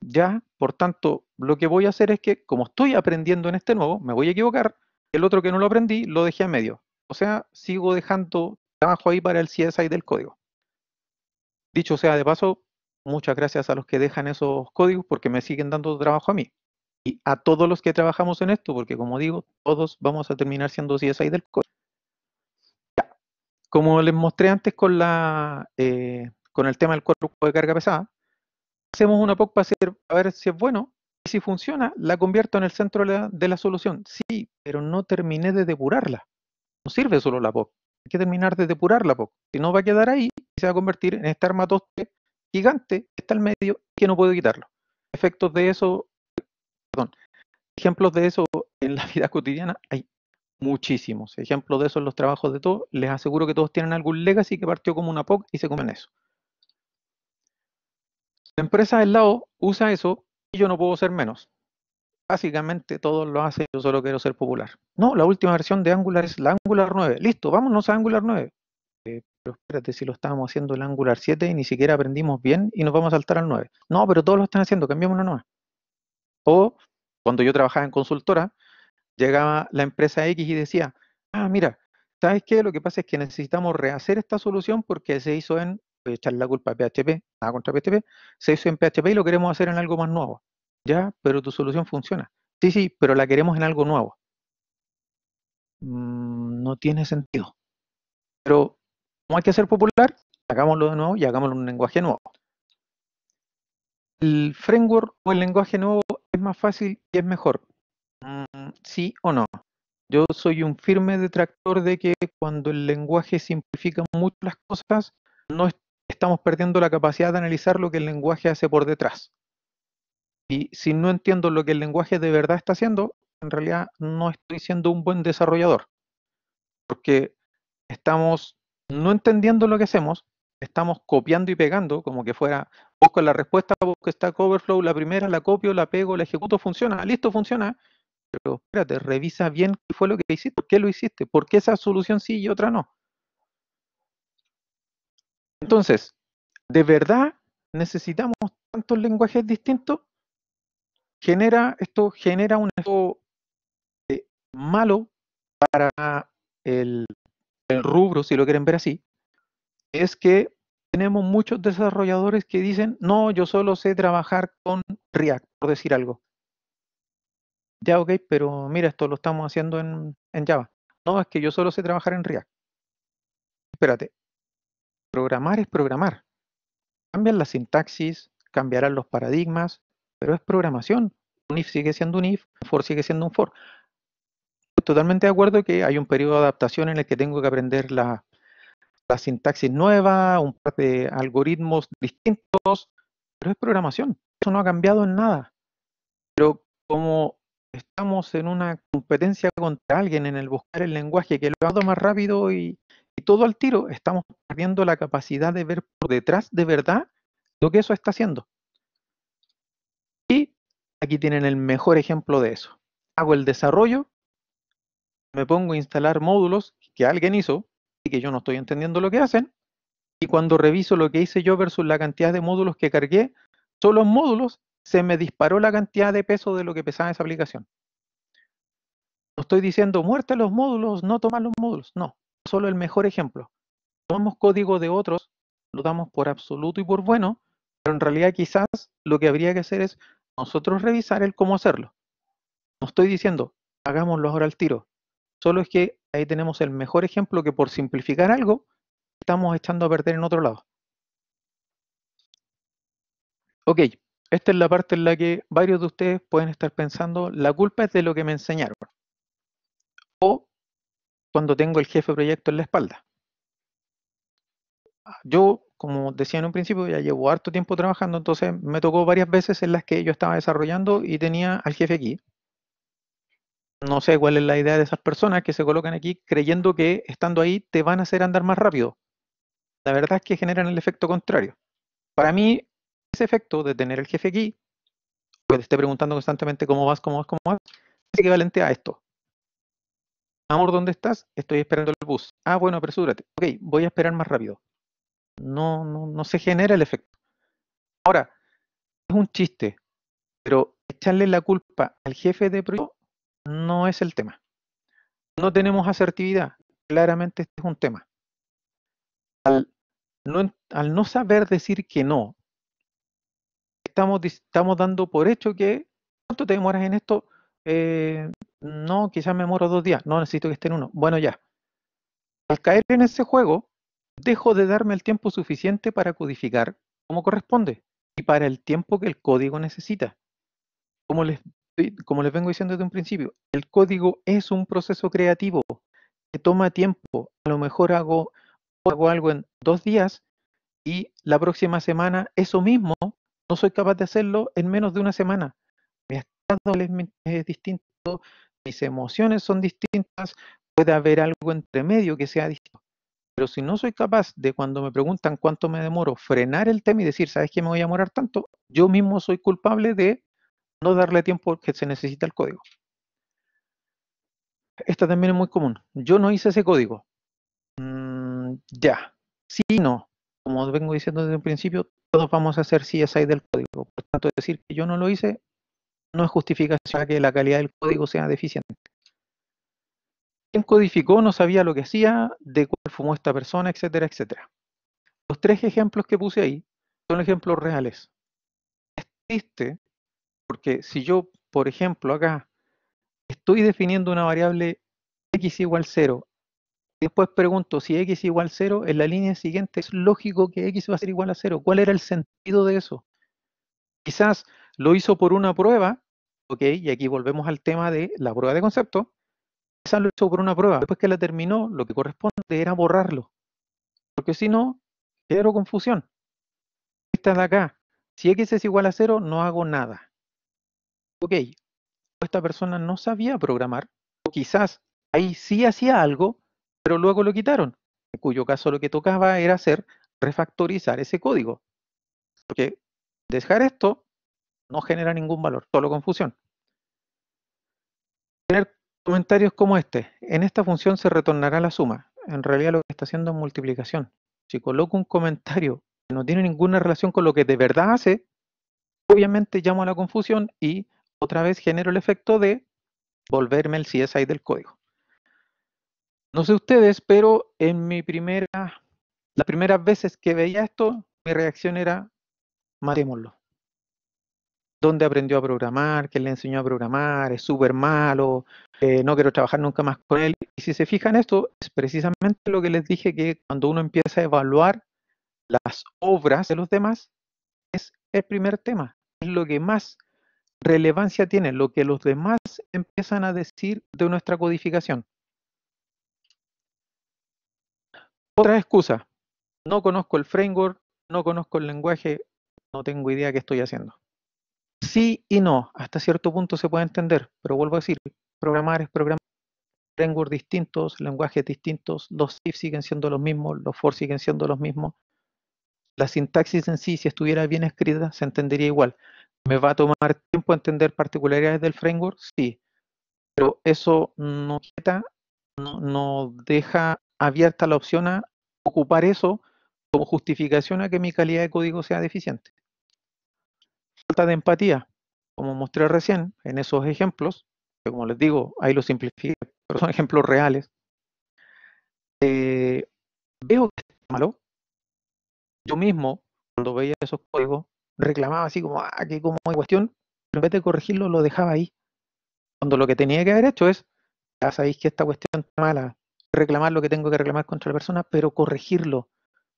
Ya, por tanto, lo que voy a hacer es que, como estoy aprendiendo en este nuevo, me voy a equivocar, el otro que no lo aprendí lo dejé a medio. O sea, sigo dejando trabajo ahí para el CSI del código. Dicho sea de paso, muchas gracias a los que dejan esos códigos porque me siguen dando trabajo a mí. Y a todos los que trabajamos en esto, porque como digo, todos vamos a terminar siendo CSI del código. Ya. Como les mostré antes con el tema del cuerpo de carga pesada, hacemos una POC para ver si es bueno, y si funciona, la convierto en el centro de la solución. Sí, pero no terminé de depurarla. No sirve solo la POC, hay que terminar de depurar la POC. Si no, va a quedar ahí y se va a convertir en este armatoste gigante que está al medio y que no puedo quitarlo. Efectos de eso, perdón, ejemplos de eso en la vida cotidiana hay muchísimos. Ejemplos de eso en los trabajos de todos. Les aseguro que todos tienen algún legacy que partió como una POC y se comen eso. La empresa del lado usa eso y yo no puedo ser menos. Básicamente todos lo hacen, yo solo quiero ser popular. No, la última versión de Angular es la Angular 9. Listo, vámonos a Angular 9. Pero espérate, si lo estábamos haciendo el Angular 7 y ni siquiera aprendimos bien y nos vamos a saltar al 9. No, pero todos lo están haciendo, cambiamos una nueva. O cuando yo trabajaba en consultora, llegaba la empresa X y decía, mira, ¿sabes qué? Lo que pasa es que necesitamos rehacer esta solución porque se hizo voy a echar la culpa a PHP, nada contra PHP, se hizo en PHP y lo queremos hacer en algo más nuevo. Ya, pero tu solución funciona. Sí, sí, pero la queremos en algo nuevo. No tiene sentido. Pero como hay que ser popular, hagámoslo de nuevo y hagámoslo en un lenguaje nuevo. ¿El framework o el lenguaje nuevo es más fácil y es mejor? ¿Sí o no? Yo soy un firme detractor de que cuando el lenguaje simplifica mucho las cosas, no estamos perdiendo la capacidad de analizar lo que el lenguaje hace por detrás. Y si no entiendo lo que el lenguaje de verdad está haciendo, en realidad no estoy siendo un buen desarrollador. Porque estamos no entendiendo lo que hacemos, estamos copiando y pegando, como que fuera, busco la respuesta, busco Stack Overflow, la primera, la copio, la pego, la ejecuto, funciona, listo, funciona. Pero espérate, revisa bien qué fue lo que hiciste, por qué lo hiciste, por qué esa solución sí y otra no. Entonces, ¿de verdad necesitamos tantos lenguajes distintos? Esto genera un efecto malo para el rubro, si lo quieren ver así, es que tenemos muchos desarrolladores que dicen, no, yo solo sé trabajar con React, por decir algo. Ya, ok, pero mira, esto lo estamos haciendo en Java. No, es que yo solo sé trabajar en React. Espérate, programar es programar. Cambian la sintaxis, cambiarán los paradigmas, pero es programación. Un if sigue siendo un if, un for sigue siendo un for. Estoy totalmente de acuerdo que hay un periodo de adaptación en el que tengo que aprender la sintaxis nueva, un par de algoritmos distintos, pero es programación. Eso no ha cambiado en nada. Pero como estamos en una competencia contra alguien en el buscar el lenguaje que lo haga más rápido y Y todo al tiro estamos perdiendo la capacidad de ver por detrás de verdad lo que eso está haciendo. Y aquí tienen el mejor ejemplo de eso. Hago el desarrollo, me pongo a instalar módulos que alguien hizo y que yo no estoy entendiendo lo que hacen, y cuando reviso lo que hice yo versus la cantidad de módulos que cargué, solo en módulos se me disparó la cantidad de peso de lo que pesaba esa aplicación. No estoy diciendo muerte a los módulos, no tomar los módulos, no, solo el mejor ejemplo. Tomamos código de otros, lo damos por absoluto y por bueno, pero en realidad quizás lo que habría que hacer es nosotros revisar el cómo hacerlo. No estoy diciendo hagámoslo ahora al tiro, solo es que ahí tenemos el mejor ejemplo que por simplificar algo estamos echando a perder en otro lado. Ok, esta es la parte en la que varios de ustedes pueden estar pensando, la culpa es de lo que me enseñaron. O cuando tengo el jefe de proyecto en la espalda. Yo, como decía en un principio, ya llevo harto tiempo trabajando, entonces me tocó varias veces en las que yo estaba desarrollando y tenía al jefe aquí. No sé cuál es la idea de esas personas que se colocan aquí creyendo que estando ahí te van a hacer andar más rápido. La verdad es que generan el efecto contrario. Para mí, ese efecto de tener el jefe aquí, que te esté preguntando constantemente cómo vas, es equivalente a esto. Amor, ¿dónde estás? Estoy esperando el bus. Ah, bueno, apresúrate. Ok, voy a esperar más rápido. No se genera el efecto. Ahora, es un chiste, pero echarle la culpa al jefe de proyecto no es el tema. No tenemos asertividad. Claramente este es un tema. Al no saber decir que no, estamos dando por hecho que ¿cuánto te demoras en esto? No, quizás me demoro 2 días. No, necesito que esté en 1. Bueno, ya. Al caer en ese juego, dejo de darme el tiempo suficiente para codificar como corresponde y para el tiempo que el código necesita. Como les vengo diciendo desde un principio, el código es un proceso creativo que toma tiempo. A lo mejor hago algo en 2 días y la próxima semana eso mismo no soy capaz de hacerlo en menos de una semana. Mi estado es distinto, mis emociones son distintas, puede haber algo entre medio que sea distinto. Pero si no soy capaz de, cuando me preguntan cuánto me demoro, frenar el tema y decir, ¿sabes qué me voy a demorar tanto? Yo mismo soy culpable de no darle tiempo que se necesita al código. Esta también es muy común. Yo no hice ese código. Ya. Sí y no. Como vengo diciendo desde un principio, todos vamos a hacer CSI del código. Por tanto, decir que yo no lo hice no es justificación a que la calidad del código sea deficiente. Quien codificó no sabía lo que hacía, de cuál fumó esta persona, etcétera, etcétera. Los 3 ejemplos que puse ahí son ejemplos reales. Es triste porque si yo, por ejemplo, acá estoy definiendo una variable x igual 0 y después pregunto si x igual 0, en la línea siguiente es lógico que x va a ser igual a 0. ¿Cuál era el sentido de eso? Quizás lo hizo por una prueba, ok, y aquí volvemos al tema de la prueba de concepto. Quizás lo hizo por una prueba. Después que la terminó, lo que corresponde era borrarlo. Porque si no, genero confusión. Esta de acá, si x es igual a 0, no hago nada. Ok, esta persona no sabía programar, o quizás ahí sí hacía algo, pero luego lo quitaron, en cuyo caso lo que tocaba era hacer refactorizar ese código. Porque dejar esto no genera ningún valor, solo confusión. Tener comentarios como este, en esta función se retornará la suma. En realidad lo que está haciendo es multiplicación. Si coloco un comentario que no tiene ninguna relación con lo que de verdad hace, obviamente llamo a la confusión y otra vez genero el efecto de volverme el CSI del código. No sé ustedes, pero las primeras veces que veía esto, mi reacción era, matémoslo. ¿Dónde aprendió a programar? ¿Quién le enseñó a programar? Es súper malo, no quiero trabajar nunca más con él. Y si se fijan, esto es precisamente lo que les dije, que cuando uno empieza a evaluar las obras de los demás, es el primer tema, es lo que más relevancia tiene, lo que los demás empiezan a decir de nuestra codificación. Otra excusa, no conozco el framework, no conozco el lenguaje, no tengo idea qué estoy haciendo. Sí y no, hasta cierto punto se puede entender, pero vuelvo a decir, programar es programar. frameworks distintos, lenguajes distintos, los if siguen siendo los mismos, los for siguen siendo los mismos. La sintaxis en sí, si estuviera bien escrita, se entendería igual. ¿Me va a tomar tiempo entender particularidades del framework? Sí, pero eso no quita, no deja abierta la opción a ocupar eso como justificación a que mi calidad de código sea deficiente. Falta de empatía, como mostré recién en esos ejemplos, que como les digo, ahí lo simplifiqué, pero son ejemplos reales. Veo que es malo. Yo mismo, cuando veía esos códigos, reclamaba así como, que como hay cuestión, pero en vez de corregirlo, lo dejaba ahí. Cuando lo que tenía que haber hecho es, ya sabéis que esta cuestión está mala, reclamar lo que tengo que reclamar contra la persona, pero corregirlo.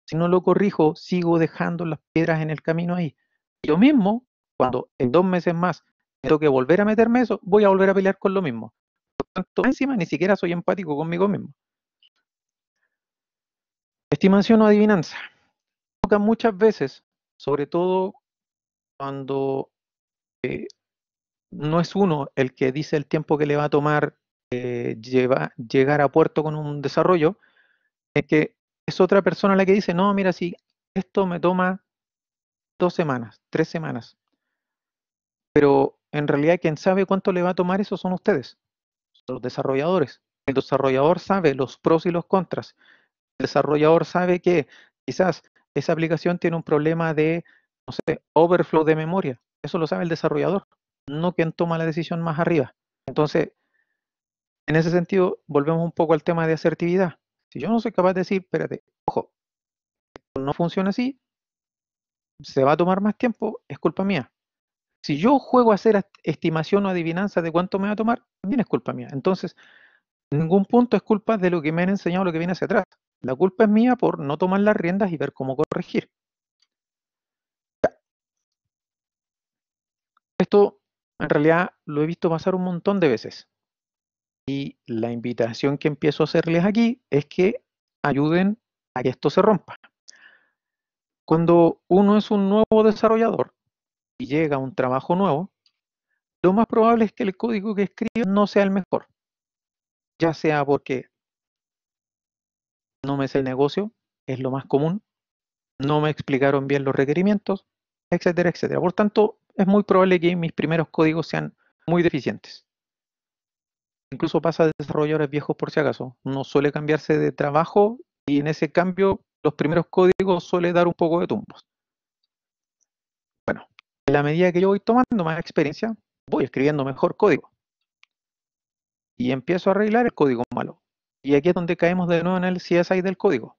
Si no lo corrijo, sigo dejando las piedras en el camino ahí. Yo mismo, cuando en 2 meses más me tengo que volver a meterme eso, voy a volver a pelear con lo mismo. Por tanto, encima ni siquiera soy empático conmigo mismo. Estimación o adivinanza. Toca muchas veces, sobre todo cuando no es uno el que dice el tiempo que le va a tomar llegar a puerto con un desarrollo, es que es otra persona la que dice, no, mira, si esto me toma 2 semanas, 3 semanas, pero en realidad quien sabe cuánto le va a tomar eso son ustedes, los desarrolladores. El desarrollador sabe los pros y los contras. El desarrollador sabe que quizás esa aplicación tiene un problema de, no sé, overflow de memoria. Eso lo sabe el desarrollador, no quien toma la decisión más arriba. Entonces, en ese sentido, volvemos un poco al tema de asertividad. Si yo no soy capaz de decir, espérate, ojo, no funciona así, se va a tomar más tiempo, es culpa mía. Si yo juego a hacer estimación o adivinanza de cuánto me va a tomar, también es culpa mía. Entonces, en ningún punto es culpa de lo que me han enseñado, lo que viene hacia atrás. La culpa es mía por no tomar las riendas y ver cómo corregir. Esto, en realidad, lo he visto pasar un montón de veces. Y la invitación que empiezo a hacerles aquí es que ayuden a que esto se rompa. Cuando uno es un nuevo desarrollador y llega a un trabajo nuevo, lo más probable es que el código que escriba no sea el mejor. Ya sea porque no me sé el negocio, es lo más común, no me explicaron bien los requerimientos, etcétera, etcétera. Por tanto, es muy probable que mis primeros códigos sean muy deficientes. Incluso pasa de desarrolladores viejos por si acaso. Uno suele cambiarse de trabajo y en ese cambio los primeros códigos suele dar un poco de tumbos. Bueno, en la medida que yo voy tomando más experiencia, voy escribiendo mejor código. Y empiezo a arreglar el código malo. Y aquí es donde caemos de nuevo en el CSI del código.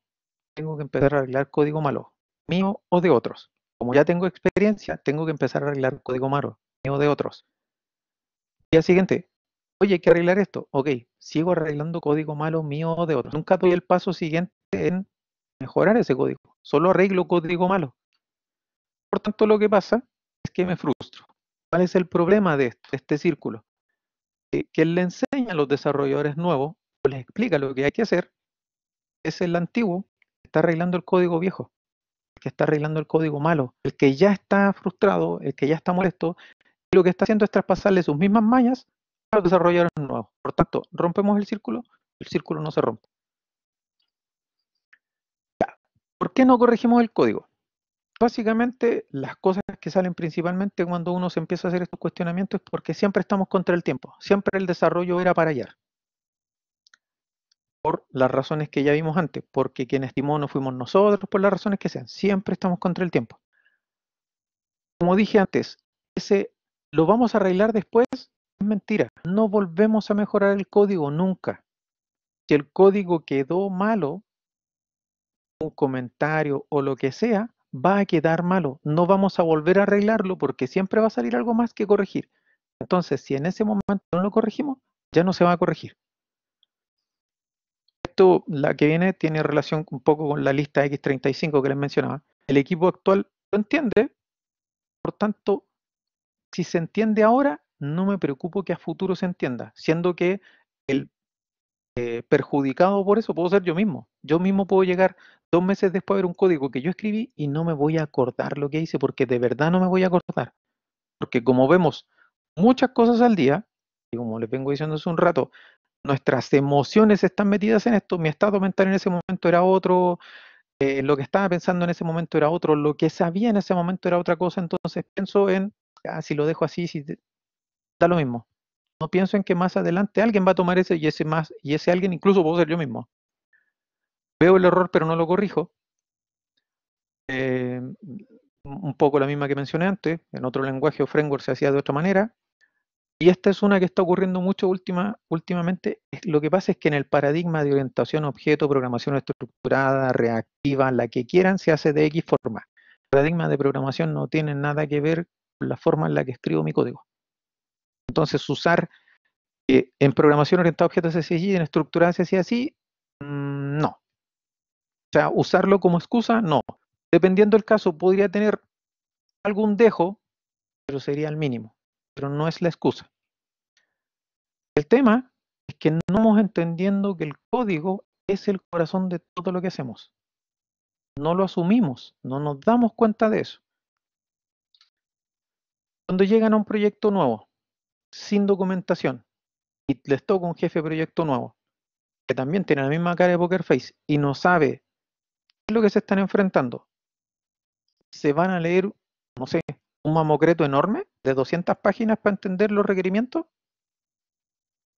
Tengo que empezar a arreglar código malo, mío o de otros. Como ya tengo experiencia, tengo que empezar a arreglar código malo, mío o de otros. Día siguiente, oye, hay que arreglar esto. Ok, sigo arreglando código malo, mío o de otros. Nunca doy el paso siguiente en mejorar ese código. Solo arreglo código malo. Por tanto, lo que pasa es que me frustro. ¿Cuál es el problema de esto, de este círculo? Que él le enseña a los desarrolladores nuevos, o les explica lo que hay que hacer, es el antiguo que está arreglando el código viejo, el que está arreglando el código malo, el que ya está frustrado, el que ya está molesto, y lo que está haciendo es traspasarle sus mismas mallas a los desarrolladores nuevos. Por tanto, rompemos el círculo no se rompe. ¿Por qué no corregimos el código? Básicamente, las cosas que salen principalmente cuando uno se empieza a hacer estos cuestionamientos es porque siempre estamos contra el tiempo. Siempre el desarrollo era para ayer. Por las razones que ya vimos antes. Porque quien estimó no fuimos nosotros, por las razones que sean. Siempre estamos contra el tiempo. Como dije antes, ese lo vamos a arreglar después es mentira. No volvemos a mejorar el código nunca. Si el código quedó malo, un comentario o lo que sea, va a quedar malo. No vamos a volver a arreglarlo porque siempre va a salir algo más que corregir. Entonces, si en ese momento no lo corregimos, ya no se va a corregir. Esto, la que viene, tiene relación un poco con la lista X35 que les mencionaba. El equipo actual lo entiende, por tanto, si se entiende ahora, no me preocupo que a futuro se entienda, siendo que el perjudicado por eso puedo ser yo mismo. Yo mismo puedo llegar 2 meses después a ver un código que yo escribí y no me voy a acordar lo que hice, porque de verdad no me voy a acordar. Porque como vemos muchas cosas al día, y como les vengo diciendo hace un rato, nuestras emociones están metidas en esto, mi estado mental en ese momento era otro, lo que estaba pensando en ese momento era otro, lo que sabía en ese momento era otra cosa, entonces pienso en, si lo dejo así, da lo mismo. No pienso en que más adelante alguien va a tomar ese y ese alguien incluso puedo ser yo mismo. Veo el error pero no lo corrijo. Un poco la misma que mencioné antes, en otro lenguaje o framework se hacía de otra manera. Y esta es una que está ocurriendo mucho últimamente. Lo que pasa es que en el paradigma de orientación a objeto, programación estructurada, reactiva, la que quieran, se hace de X forma. El paradigma de programación no tiene nada que ver con la forma en la que escribo mi código. Entonces, usar en programación orientada a objetos se hacía así, en estructurada se hacía así, no. O sea, usarlo como excusa, no. Dependiendo del caso, podría tener algún dejo, pero sería el mínimo. Pero no es la excusa. El tema es que no estamos entendiendo que el código es el corazón de todo lo que hacemos. No lo asumimos, no nos damos cuenta de eso. Cuando llegan a un proyecto nuevo, sin documentación, y les toca un jefe de proyecto nuevo, que también tiene la misma cara de Poker Face y no sabe qué es lo que se están enfrentando, se van a leer, no sé, un mamotreto enorme de 200 páginas para entender los requerimientos.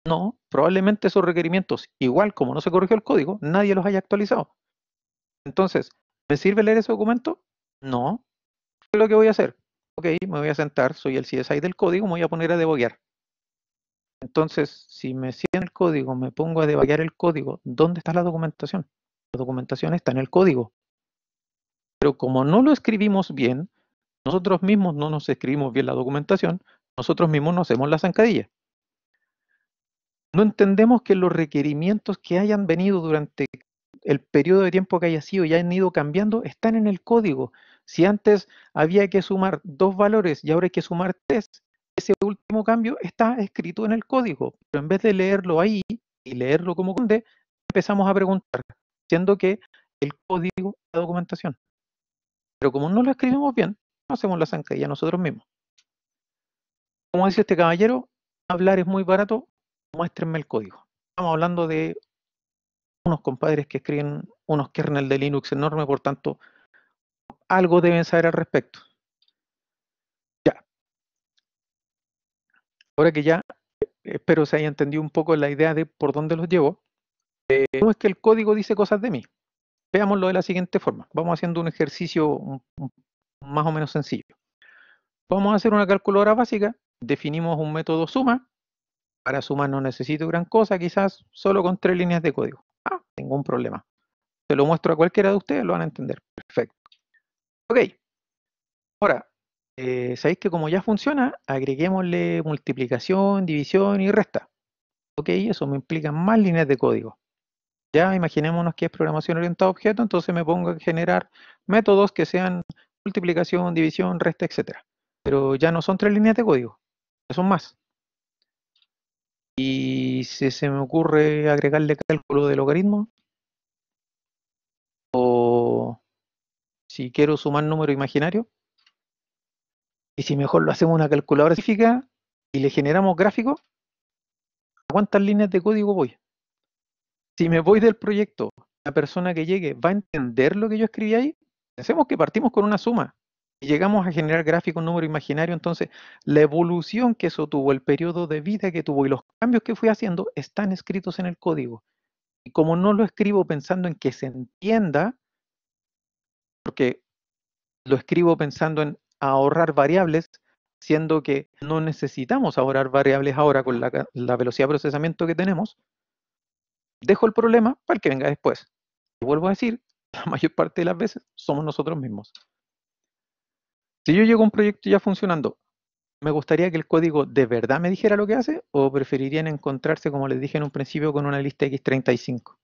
No, probablemente esos requerimientos, igual como no se corrigió el código, nadie los haya actualizado. Entonces, ¿me sirve leer ese documento? No. ¿Qué es lo que voy a hacer? Ok, me voy a sentar, soy el CSI del código, me voy a poner a debuguear. Entonces, si me siento en el código, me pongo a debuguear el código, ¿dónde está la documentación? La documentación está en el código. Pero como no lo escribimos bien, nosotros mismos no nos escribimos bien la documentación, nosotros mismos nos hacemos la zancadilla. No entendemos que los requerimientos que hayan venido durante el periodo de tiempo que haya sido y hayan ido cambiando están en el código. Si antes había que sumar 2 valores y ahora hay que sumar 3, ese último cambio está escrito en el código. Pero en vez de leerlo ahí y leerlo como conde, empezamos a preguntar, siendo que el código es la documentación. Pero como no lo escribimos bien, no hacemos la zancadilla nosotros mismos. Como dice este caballero, hablar es muy barato, muéstrenme el código. Estamos hablando de unos compadres que escriben unos kernels de Linux enormes, por tanto, algo deben saber al respecto. Ya, ahora que ya espero se haya entendido un poco la idea de por dónde los llevo, no es que el código dice cosas de mí. Veámoslo de la siguiente forma. Vamos haciendo un ejercicio más o menos sencillo. Vamos a hacer una calculadora básica, definimos un método suma. Para sumar no necesito gran cosa, quizás solo con 3 líneas de código. Ningún problema. Se lo muestro a cualquiera de ustedes, lo van a entender. Perfecto. Ok. Ahora, sabéis que como ya funciona, agreguémosle multiplicación, división y resta. Ok, eso me implica más líneas de código. Ya imaginémonos que es programación orientada a objetos, entonces me pongo a generar métodos que sean multiplicación, división, resta, etcétera. Pero ya no son 3 líneas de código, son más. Y si se me ocurre agregarle cálculo de logaritmo, o si quiero sumar número imaginario, y si mejor lo hacemos una calculadora específica y le generamos gráficos, ¿a cuántas líneas de código voy? Si me voy del proyecto, la persona que llegue va a entender lo que yo escribí ahí. Pensemos que partimos con una suma y llegamos a generar gráficos, un número imaginario, entonces la evolución que eso tuvo, el periodo de vida que tuvo y los cambios que fui haciendo están escritos en el código. Y como no lo escribo pensando en que se entienda, porque lo escribo pensando en ahorrar variables, siendo que no necesitamos ahorrar variables ahora con la velocidad de procesamiento que tenemos, dejo el problema para el que venga después. Y vuelvo a decir, la mayor parte de las veces somos nosotros mismos. Si yo llego a un proyecto ya funcionando, ¿me gustaría que el código de verdad me dijera lo que hace o preferirían encontrarse, como les dije en un principio, con una lista X35?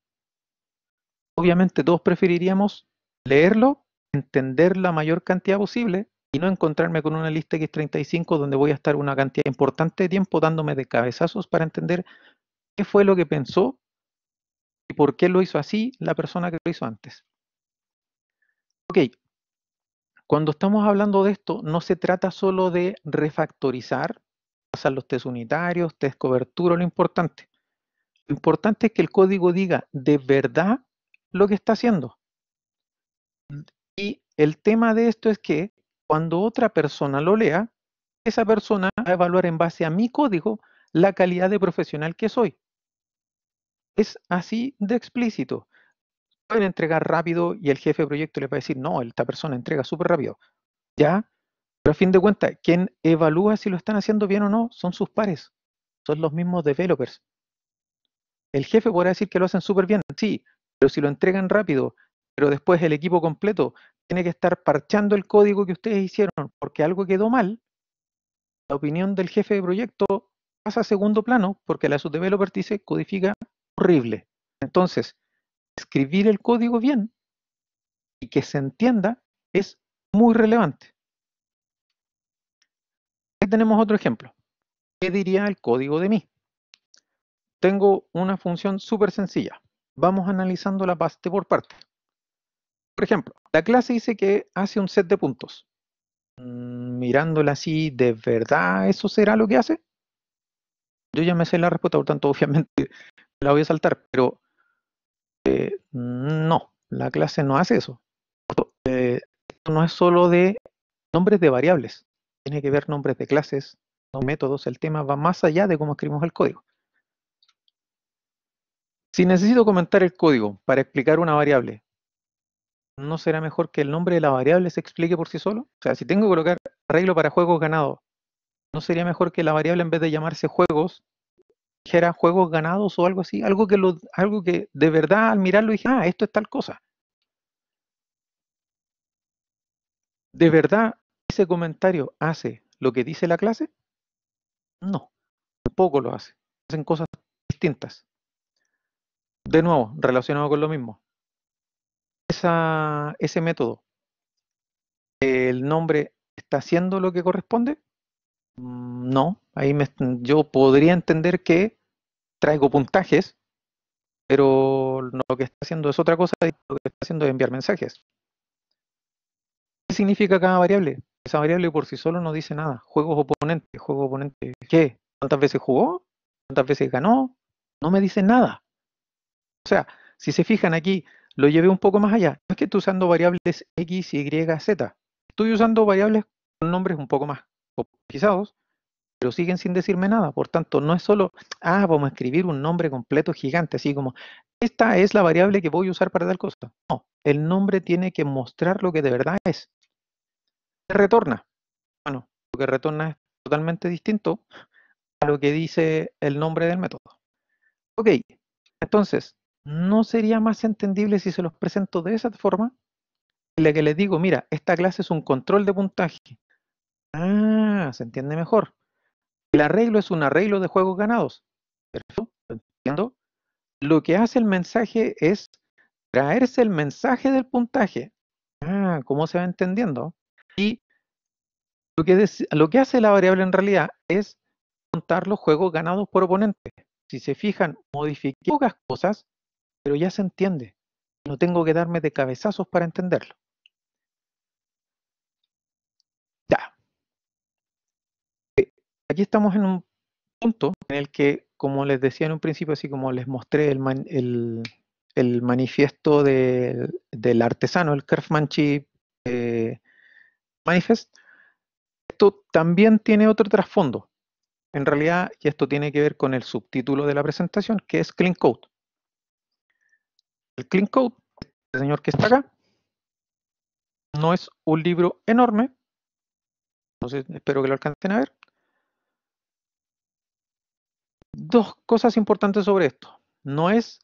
Obviamente todos preferiríamos leerlo, entender la mayor cantidad posible y no encontrarme con una lista X35 donde voy a estar una cantidad importante de tiempo dándome de cabezazos para entender qué fue lo que pensó y por qué lo hizo así la persona que lo hizo antes. Ok, cuando estamos hablando de esto, no se trata solo de refactorizar, pasar los test unitarios, test cobertura, lo importante. Lo importante es que el código diga de verdad lo que está haciendo. Y el tema de esto es que cuando otra persona lo lea, esa persona va a evaluar en base a mi código la calidad de profesional que soy. Es así de explícito. Pueden entregar rápido y el jefe de proyecto les va a decir, no, esta persona entrega súper rápido. Ya, pero a fin de cuentas, quien evalúa si lo están haciendo bien o no son sus pares, son los mismos developers. El jefe podrá decir que lo hacen súper bien, sí, pero si lo entregan rápido, pero después el equipo completo tiene que estar parchando el código que ustedes hicieron porque algo quedó mal, la opinión del jefe de proyecto pasa a segundo plano porque la subdeveloper dice codifica horrible. Entonces, escribir el código bien y que se entienda es muy relevante. Aquí tenemos otro ejemplo. ¿Qué diría el código de mí? Tengo una función súper sencilla. Vamos analizándola parte por parte. Por ejemplo, la clase dice que hace un set de puntos. Mirándola así, ¿de verdad eso será lo que hace? Yo ya me sé la respuesta, por tanto, obviamente la voy a saltar, pero no, la clase no hace eso. Esto no es solo de nombres de variables, tiene que ver nombres de clases, no métodos, el tema va más allá de cómo escribimos el código. Si necesito comentar el código para explicar una variable, ¿no será mejor que el nombre de la variable se explique por sí solo? O sea, si tengo que colocar arreglo para juegos ganados, ¿no sería mejor que la variable en vez de llamarse juegos, dijera juegos ganados o algo así? Algo que de verdad al mirarlo dije, ah, esto es tal cosa. ¿De verdad ese comentario hace lo que dice la clase? No, tampoco lo hace. Hacen cosas distintas. De nuevo, relacionado con lo mismo. Ese método, ¿el nombre está haciendo lo que corresponde? No, ahí yo podría entender que traigo puntajes, pero lo que está haciendo es otra cosa y lo que está haciendo es enviar mensajes. ¿Qué significa cada variable? Esa variable por sí solo no dice nada. Juego oponente, ¿qué? ¿Cuántas veces jugó? ¿Cuántas veces ganó? No me dice nada. O sea, si se fijan aquí, lo llevé un poco más allá. No es que estoy usando variables X, Y, Z. Estoy usando variables con nombres un poco más complejizados, pero siguen sin decirme nada. Por tanto, no es solo, vamos a escribir un nombre completo gigante, así como, esta es la variable que voy a usar para tal cosa. No, el nombre tiene que mostrar lo que de verdad es. ¿Qué retorna? Bueno, lo que retorna es totalmente distinto a lo que dice el nombre del método. Ok, entonces, ¿no sería más entendible si se los presento de esa forma? En la que les digo, mira, esta clase es un control de puntaje. Se entiende mejor. El arreglo es un arreglo de juegos ganados. Perfecto, entiendo. Lo que hace el mensaje es traerse el mensaje del puntaje. ¿Cómo se va entendiendo? Y lo que hace la variable en realidad es contar los juegos ganados por oponente. Si se fijan, modifiqué pocas cosas, pero ya se entiende. No tengo que darme de cabezazos para entenderlo. Ya. Aquí estamos en un punto en el que, como les decía en un principio, así como les mostré el manifiesto del artesano, el Craftsmanship Manifest, esto también tiene otro trasfondo. En realidad, y esto tiene que ver con el subtítulo de la presentación, que es Clean Code. El Clean Code, el señor que está acá, no es un libro enorme, entonces espero que lo alcancen a ver. Dos cosas importantes sobre esto. No es,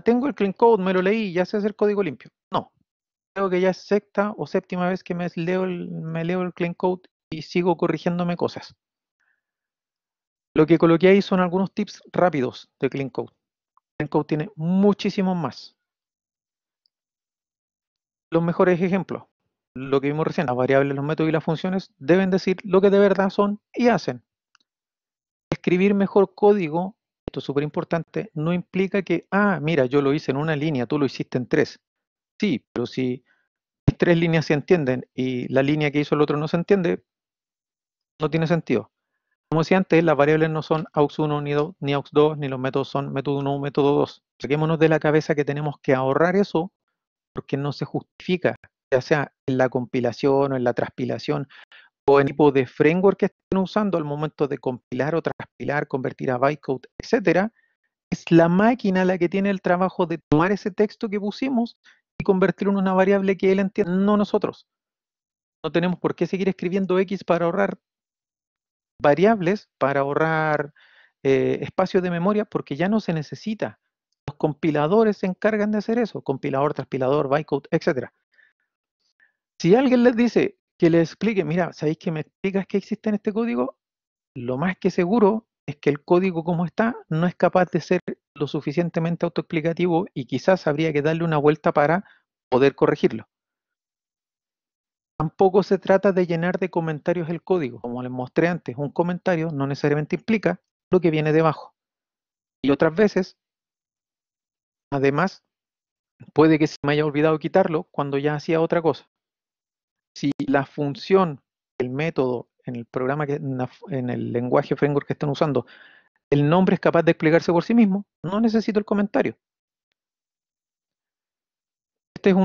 tengo el Clean Code, me lo leí, ya sé hacer código limpio. No, creo que ya es sexta o séptima vez que me leo el Clean Code y sigo corrigiéndome cosas. Lo que coloqué ahí son algunos tips rápidos de Clean Code. Clean Code tiene muchísimos más. Los mejores ejemplos, lo que vimos recién, las variables, los métodos y las funciones deben decir lo que de verdad son y hacen. Escribir mejor código, esto es súper importante, no implica que, mira, yo lo hice en una línea, tú lo hiciste en 3. Sí, pero si mis 3 líneas se entienden y la línea que hizo el otro no se entiende, no tiene sentido. Como decía antes, las variables no son aux1 ni aux2, ni los métodos son método 1 método 2. Saquémonos de la cabeza que tenemos que ahorrar eso porque no se justifica, ya sea en la compilación o en la transpilación o en el tipo de framework que estén usando al momento de compilar o transpilar, convertir a bytecode, etcétera. Es la máquina la que tiene el trabajo de tomar ese texto que pusimos y convertirlo en una variable que él entienda, no nosotros. No tenemos por qué seguir escribiendo X para ahorrar variables, para ahorrar espacio de memoria, porque ya no se necesita. Los compiladores se encargan de hacer eso, compilador, transpilador, bytecode, etc. Si alguien les dice que les explique, mira, ¿sabéis que me explicas que existe en este código? Lo más que seguro es que el código como está no es capaz de ser lo suficientemente autoexplicativo y quizás habría que darle una vuelta para poder corregirlo. Tampoco se trata de llenar de comentarios el código. Como les mostré antes, un comentario no necesariamente implica lo que viene debajo. Y otras veces, además, puede que se me haya olvidado quitarlo cuando ya hacía otra cosa. Si la función, el método, en el programa, en el lenguaje framework que están usando, el nombre es capaz de explicarse por sí mismo, no necesito el comentario. Este es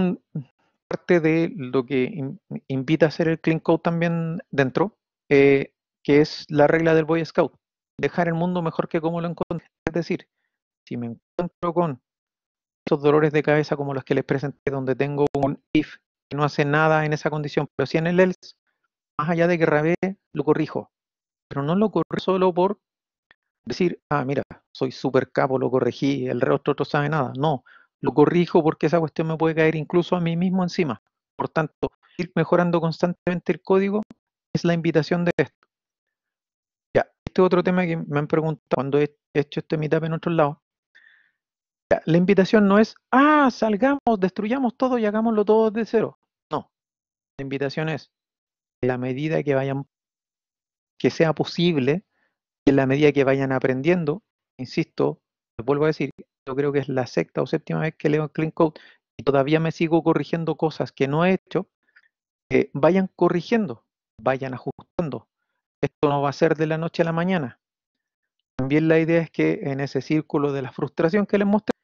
parte de lo que invita a hacer el clean code también dentro, que es la regla del Boy Scout. Dejar el mundo mejor que como lo encontré. Es decir, si me encuentro con esos dolores de cabeza como los que les presenté, donde tengo un if que no hace nada en esa condición, pero si en el else, más allá de que rabee, lo corrijo. Pero no lo corrijo solo por decir, ah, mira, soy súper capo, lo corregí, el resto otro sabe nada. No, lo corrijo porque esa cuestión me puede caer incluso a mí mismo encima. Por tanto, ir mejorando constantemente el código es la invitación de esto. Ya, este otro tema que me han preguntado cuando he hecho este meetup en otros lados. Ya, la invitación no es, ah, salgamos, destruyamos todo y hagámoslo todo de cero. No, la invitación es, en la medida que vayan, que sea posible, en la medida que vayan aprendiendo, insisto, les vuelvo a decir, yo creo que es la sexta o séptima vez que leo Clean Code y todavía me sigo corrigiendo cosas que no he hecho, vayan corrigiendo, vayan ajustando. Esto no va a ser de la noche a la mañana. También la idea es que en ese círculo de la frustración que les mostré,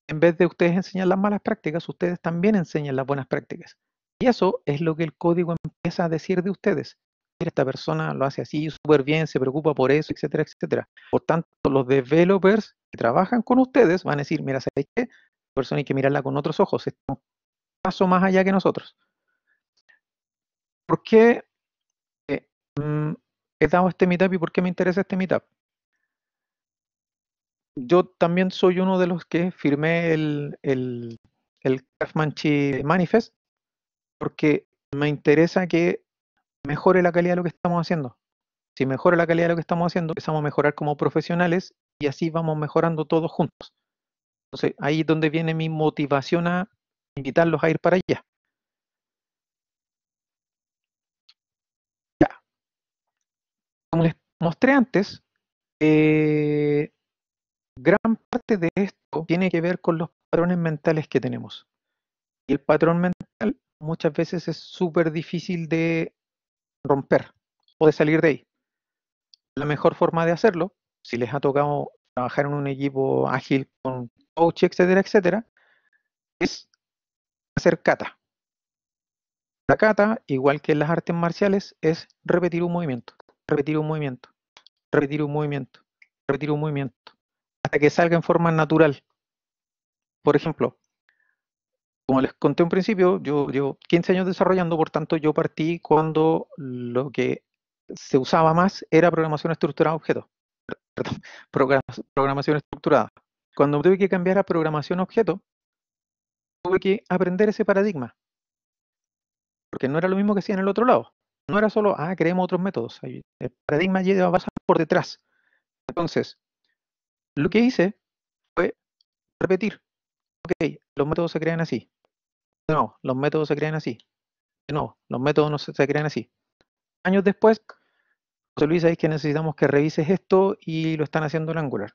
en vez de ustedes enseñar las malas prácticas, ustedes también enseñan las buenas prácticas. Y eso es lo que el código empieza a decir de ustedes. Mira, esta persona lo hace así súper bien, se preocupa por eso, etcétera, etcétera. Por tanto, los developers que trabajan con ustedes van a decir, mira, ¿sabes qué? La persona hay que mirarla con otros ojos, está un paso más allá que nosotros. ¿Por qué he dado este meetup y por qué me interesa este meetup? Yo también soy uno de los que firmé el Craftsmanship Manifest porque me interesa que mejore la calidad de lo que estamos haciendo. Si mejora la calidad de lo que estamos haciendo, empezamos a mejorar como profesionales y así vamos mejorando todos juntos. Entonces, ahí es donde viene mi motivación a invitarlos a ir para allá. Ya. Como les mostré antes, gran parte de esto tiene que ver con los patrones mentales que tenemos. Y el patrón mental muchas veces es súper difícil de romper o de salir de ahí. La mejor forma de hacerlo, si les ha tocado trabajar en un equipo ágil con coach, etcétera, etcétera, es hacer kata. La kata, igual que en las artes marciales, es repetir un movimiento, repetir un movimiento, repetir un movimiento, repetir un movimiento, hasta que salga en forma natural. Por ejemplo, como les conté un principio, yo llevo 15 años desarrollando, por tanto yo partí cuando lo que se usaba más era programación estructurada de objetos. Perdón, programación estructurada. Cuando tuve que cambiar a programación objeto, tuve que aprender ese paradigma, porque no era lo mismo que hacía en el otro lado. No era solo, creemos otros métodos. El paradigma lleva a pasar por detrás. Entonces, lo que hice fue repetir. Ok, los métodos se crean así. No, los métodos se crean así. No, los métodos no se crean así. Años después, José Luis, sabéis que necesitamos que revises esto y lo están haciendo en Angular.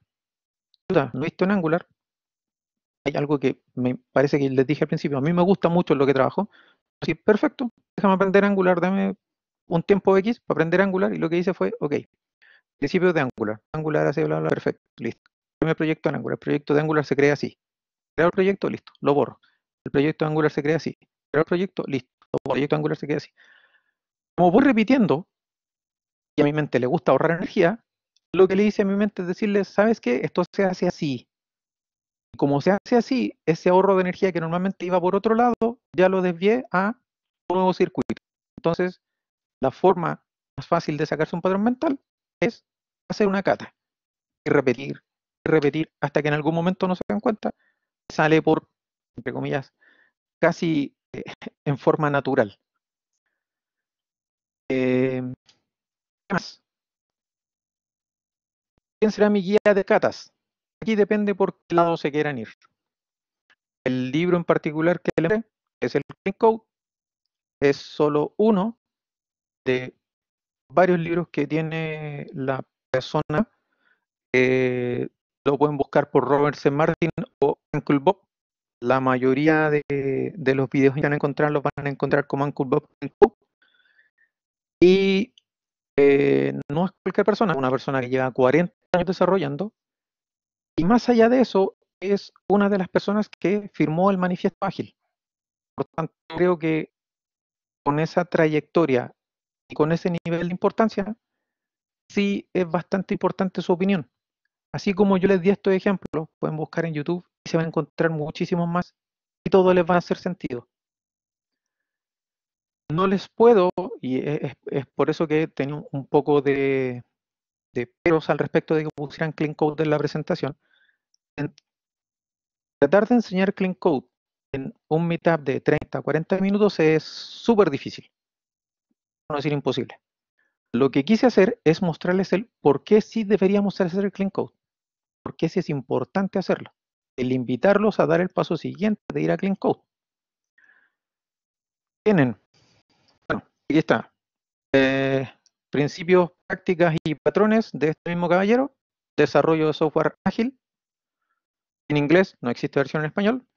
¿No he visto en Angular? Hay algo que me parece que les dije al principio, a mí me gusta mucho lo que trabajo. Así, perfecto, déjame aprender Angular, dame un tiempo X para aprender Angular y lo que hice fue, ok, Principios de Angular. Angular hace bla, bla, perfecto, listo. Primer proyecto en Angular. El proyecto de Angular se crea así. Creo el proyecto, listo, lo borro. El proyecto de Angular se crea así. Creo el proyecto, listo, lo borro. El proyecto de Angular se crea así. Como voy repitiendo, y a mi mente le gusta ahorrar energía, lo que le hice a mi mente es decirle, ¿sabes qué? Esto se hace así. Y como se hace así, ese ahorro de energía que normalmente iba por otro lado, ya lo desvié a un nuevo circuito. Entonces, la forma más fácil de sacarse un patrón mental es hacer una cata y repetir hasta que en algún momento no se dan cuenta, sale por, entre comillas, casi en forma natural. ¿Qué más? ¿Quién será mi guía de catas? Aquí depende por qué lado se quieran ir. El libro en particular que leeré es el Clean Code, es solo uno de varios libros que tiene la persona. Lo pueden buscar por Robert C. Martin o Uncle Bob. La mayoría de los videos que van a encontrar los van a encontrar como Uncle Bob Clean Code. Y no es cualquier persona, es una persona que lleva 40 años desarrollando. Y más allá de eso, es una de las personas que firmó el Manifiesto Ágil. Por tanto, creo que con esa trayectoria y con ese nivel de importancia, sí es bastante importante su opinión. Así como yo les di estos ejemplos, pueden buscar en YouTube y se van a encontrar muchísimos más y todo les va a hacer sentido. No les puedo, y es por eso que tenía un poco de peros al respecto de que pusieran Clean Code en la presentación. Tratar de enseñar Clean Code en un meetup de 30 a 40 minutos es súper difícil, no decir imposible. Lo que quise hacer es mostrarles el por qué sí deberíamos hacer el Clean Code, por qué sí es importante hacerlo, el invitarlos a dar el paso siguiente de ir a Clean Code. Tienen, bueno, aquí está, principios, prácticas y patrones de este mismo caballero, desarrollo de software ágil, en inglés, no existe versión en español,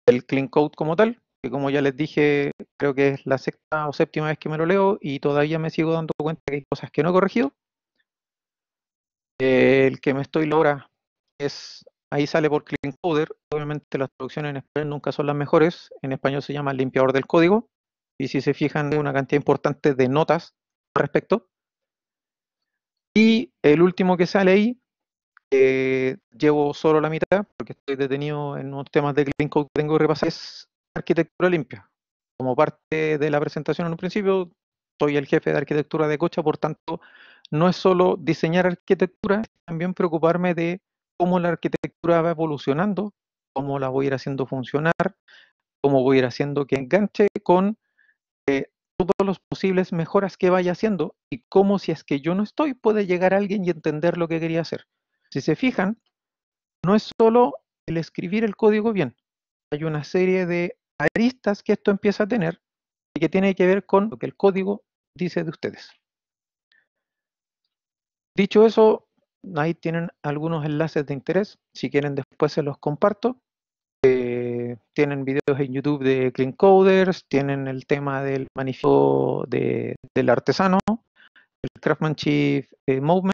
el Clean Code como tal, que como ya les dije, creo que es la sexta o séptima vez que me lo leo y todavía me sigo dando cuenta que hay cosas que no he corregido. El que me estoy ahora es, ahí sale por Clean Coder, obviamente las traducciones en español nunca son las mejores, en español se llama limpiador del código, y si se fijan hay una cantidad importante de notas al respecto. Y el último que sale ahí, llevo solo la mitad, porque estoy detenido en unos temas de Clean Code que tengo que repasar, es arquitectura limpia. Como parte de la presentación en un principio, soy el jefe de arquitectura de Cocha, por tanto, no es solo diseñar arquitectura, es también preocuparme de cómo la arquitectura va evolucionando, cómo la voy a ir haciendo funcionar, cómo voy a ir haciendo que enganche con todos los posibles mejoras que vaya haciendo y cómo si es que yo no estoy, puede llegar alguien y entender lo que quería hacer. Si se fijan, no es solo el escribir el código bien, hay una serie de aristas que esto empieza a tener y que tiene que ver con lo que el código dice de ustedes. Dicho eso, ahí tienen algunos enlaces de interés. Si quieren, después se los comparto. Tienen videos en YouTube de Clean Coders, tienen el tema del manifiesto del artesano, el Craftsmanship Movement.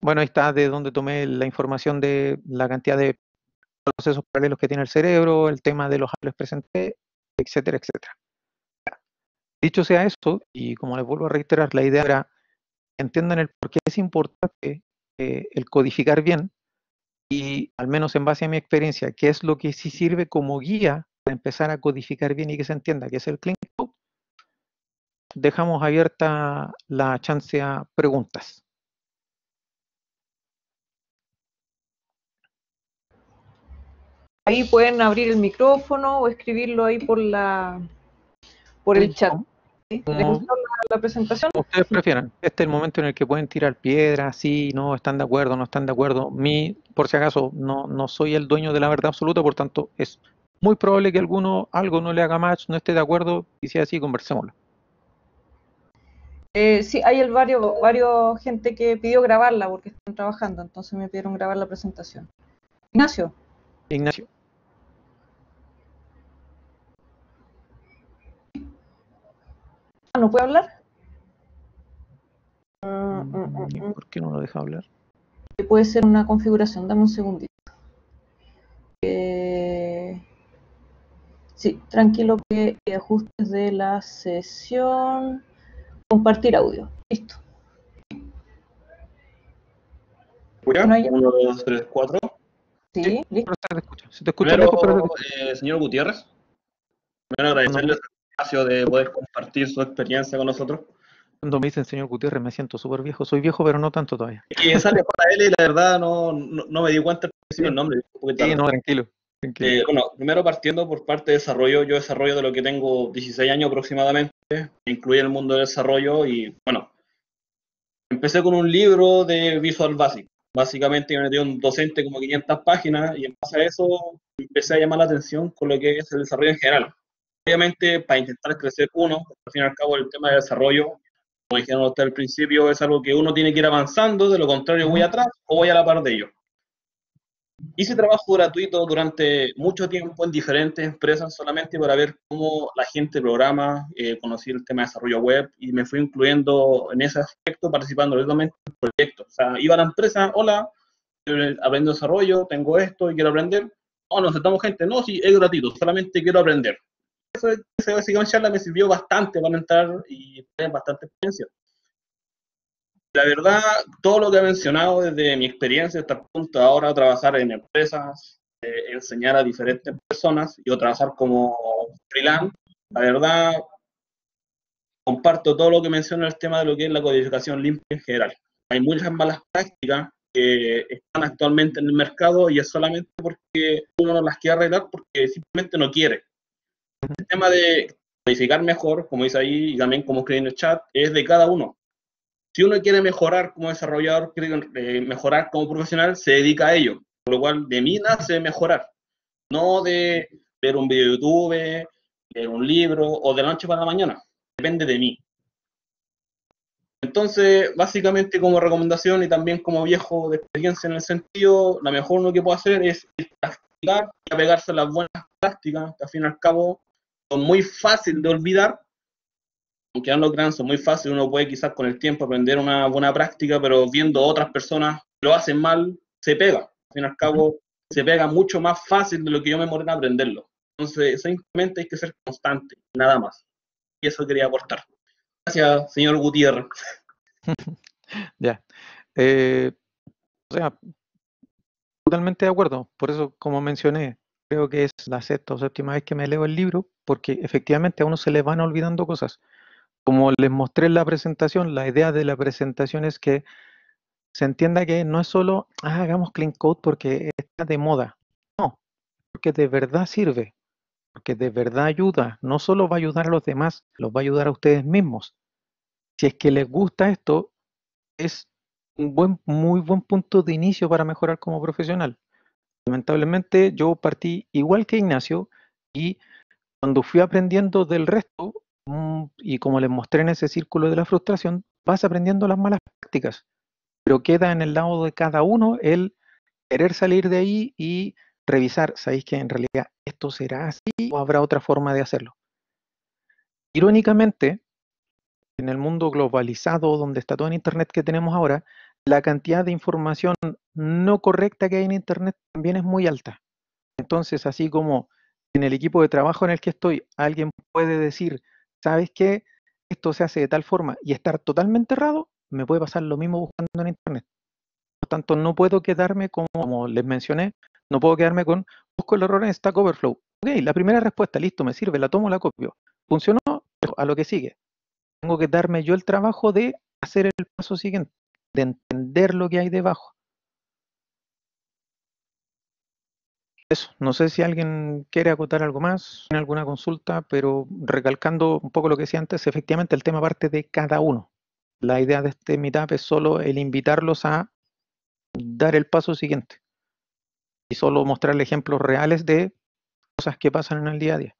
Bueno, ahí está de donde tomé la información de la cantidad de procesos paralelos que tiene el cerebro, el tema de los árboles presentes, etcétera, etcétera. Dicho sea eso, y como les vuelvo a reiterar, la idea era que entiendan el por qué es importante el codificar bien y, al menos en base a mi experiencia, qué es lo que sí sirve como guía para empezar a codificar bien y que se entienda que es el Clean Code. Dejamos abierta la chance a preguntas. Ahí pueden abrir el micrófono o escribirlo ahí por el chat. ¿Sí? ¿Les Como, gustó la presentación? como ustedes prefieran. Este es el momento en el que pueden tirar piedras, sí, no, están de acuerdo, no están de acuerdo. Por si acaso, no soy el dueño de la verdad absoluta, por tanto, es muy probable que algo no le haga match, no esté de acuerdo, y si es así, conversémoslo. Sí, hay varios gente que pidió grabarla porque están trabajando, entonces me pidieron grabar la presentación. Ignacio, Ignacio. ¿no puede hablar? ¿Por qué no lo deja hablar? Puede ser una configuración, dame un segundito. Sí, tranquilo que ajustes de la sesión. Compartir audio. Listo. ¿Escucha? 1, 2, 3, 4. Sí, listo. Se te escucha. Se te escucha Primero, lejos, pero se te escucha. señor Gutiérrez, primero agradecerle el espacio de poder compartir su experiencia con nosotros. Cuando me dicen señor Gutiérrez me siento súper viejo. Soy viejo, pero no tanto todavía. Que sale para él y la verdad no me di cuenta al principio el nombre. Sí, no, tranquilo. Bueno, primero partiendo por parte de desarrollo, yo desarrollo de lo que tengo 16 años aproximadamente, incluye el mundo del desarrollo y bueno, empecé con un libro de Visual Basic. Básicamente me dio un docente como 500 páginas y en base a eso empecé a llamar la atención con lo que es el desarrollo en general. Obviamente para intentar crecer uno, al fin y al cabo el tema de desarrollo, como dijeron ustedes al principio, es algo que uno tiene que ir avanzando, de lo contrario voy atrás o voy a la par de ellos. Hice trabajo gratuito durante mucho tiempo en diferentes empresas solamente para ver cómo la gente programa, conocí el tema de desarrollo web y me fui incluyendo en ese aspecto participando directamente en proyectos. O sea, iba a la empresa, hola, aprendo desarrollo, tengo esto y quiero aprender. No, no aceptamos gente, no, sí, es gratuito, solamente quiero aprender. Esa básicamente charla me sirvió bastante para entrar y tener bastante experiencia. La verdad, todo lo que he mencionado desde mi experiencia hasta el punto de ahora, trabajar en empresas, enseñar a diferentes personas y trabajar como freelance, la verdad, comparto todo lo que menciona el tema de lo que es la codificación limpia en general. Hay muchas malas prácticas que están actualmente en el mercado y es solamente porque uno no las quiere arreglar porque simplemente no quiere. El tema de codificar mejor, como dice ahí, y también como escribe en el chat, es de cada uno. Si uno quiere mejorar como desarrollador, quiere mejorar como profesional, se dedica a ello. Por lo cual, de mí nace mejorar. No de ver un video de YouTube, leer un libro o de la noche para la mañana. Depende de mí. Entonces, básicamente como recomendación y también como viejo de experiencia en el sentido, la mejor lo que puedo hacer es practicar y apegarse a las buenas prácticas, que al fin y al cabo son muy fáciles de olvidar. Aunque no lo crean, son muy fáciles, uno puede quizás con el tiempo aprender una buena práctica, pero viendo otras personas que lo hacen mal, se pega. Al fin y al cabo, se pega mucho más fácil de lo que yo me demoré en aprenderlo. Entonces, simplemente hay que ser constante, nada más. Y eso quería aportar. Gracias, señor Gutiérrez. Ya. O sea, totalmente de acuerdo. Por eso, como mencioné, creo que es la sexta o séptima vez que me leo el libro, porque efectivamente a uno se le van olvidando cosas. Como les mostré en la presentación, la idea de la presentación es que se entienda que no es solo, hagamos clean code porque está de moda. No, porque de verdad sirve, porque de verdad ayuda. No solo va a ayudar a los demás, los va a ayudar a ustedes mismos. Si es que les gusta esto, es un muy buen punto de inicio para mejorar como profesional. Lamentablemente yo partí igual que Ignacio y cuando fui aprendiendo del resto, y como les mostré en ese círculo de la frustración, vas aprendiendo las malas prácticas, pero queda en el lado de cada uno el querer salir de ahí y revisar, ¿sabéis que en realidad esto será así o habrá otra forma de hacerlo? Irónicamente, en el mundo globalizado donde está todo en Internet que tenemos ahora, la cantidad de información no correcta que hay en Internet también es muy alta. Entonces, así como en el equipo de trabajo en el que estoy, alguien puede decir, ¿sabes qué? Esto se hace de tal forma y estar totalmente errado, me puede pasar lo mismo buscando en Internet. Por lo tanto, no puedo quedarme como les mencioné, no puedo quedarme con, busco el error en Stack Overflow. Ok, la primera respuesta, listo, me sirve, la tomo, la copio. ¿Funcionó? A lo que sigue. Tengo que darme yo el trabajo de hacer el paso siguiente, de entender lo que hay debajo. Eso, no sé si alguien quiere acotar algo más, tiene alguna consulta, pero recalcando un poco lo que decía antes, efectivamente el tema parte de cada uno. La idea de este meetup es solo el invitarlos a dar el paso siguiente y solo mostrarle ejemplos reales de cosas que pasan en el día a día.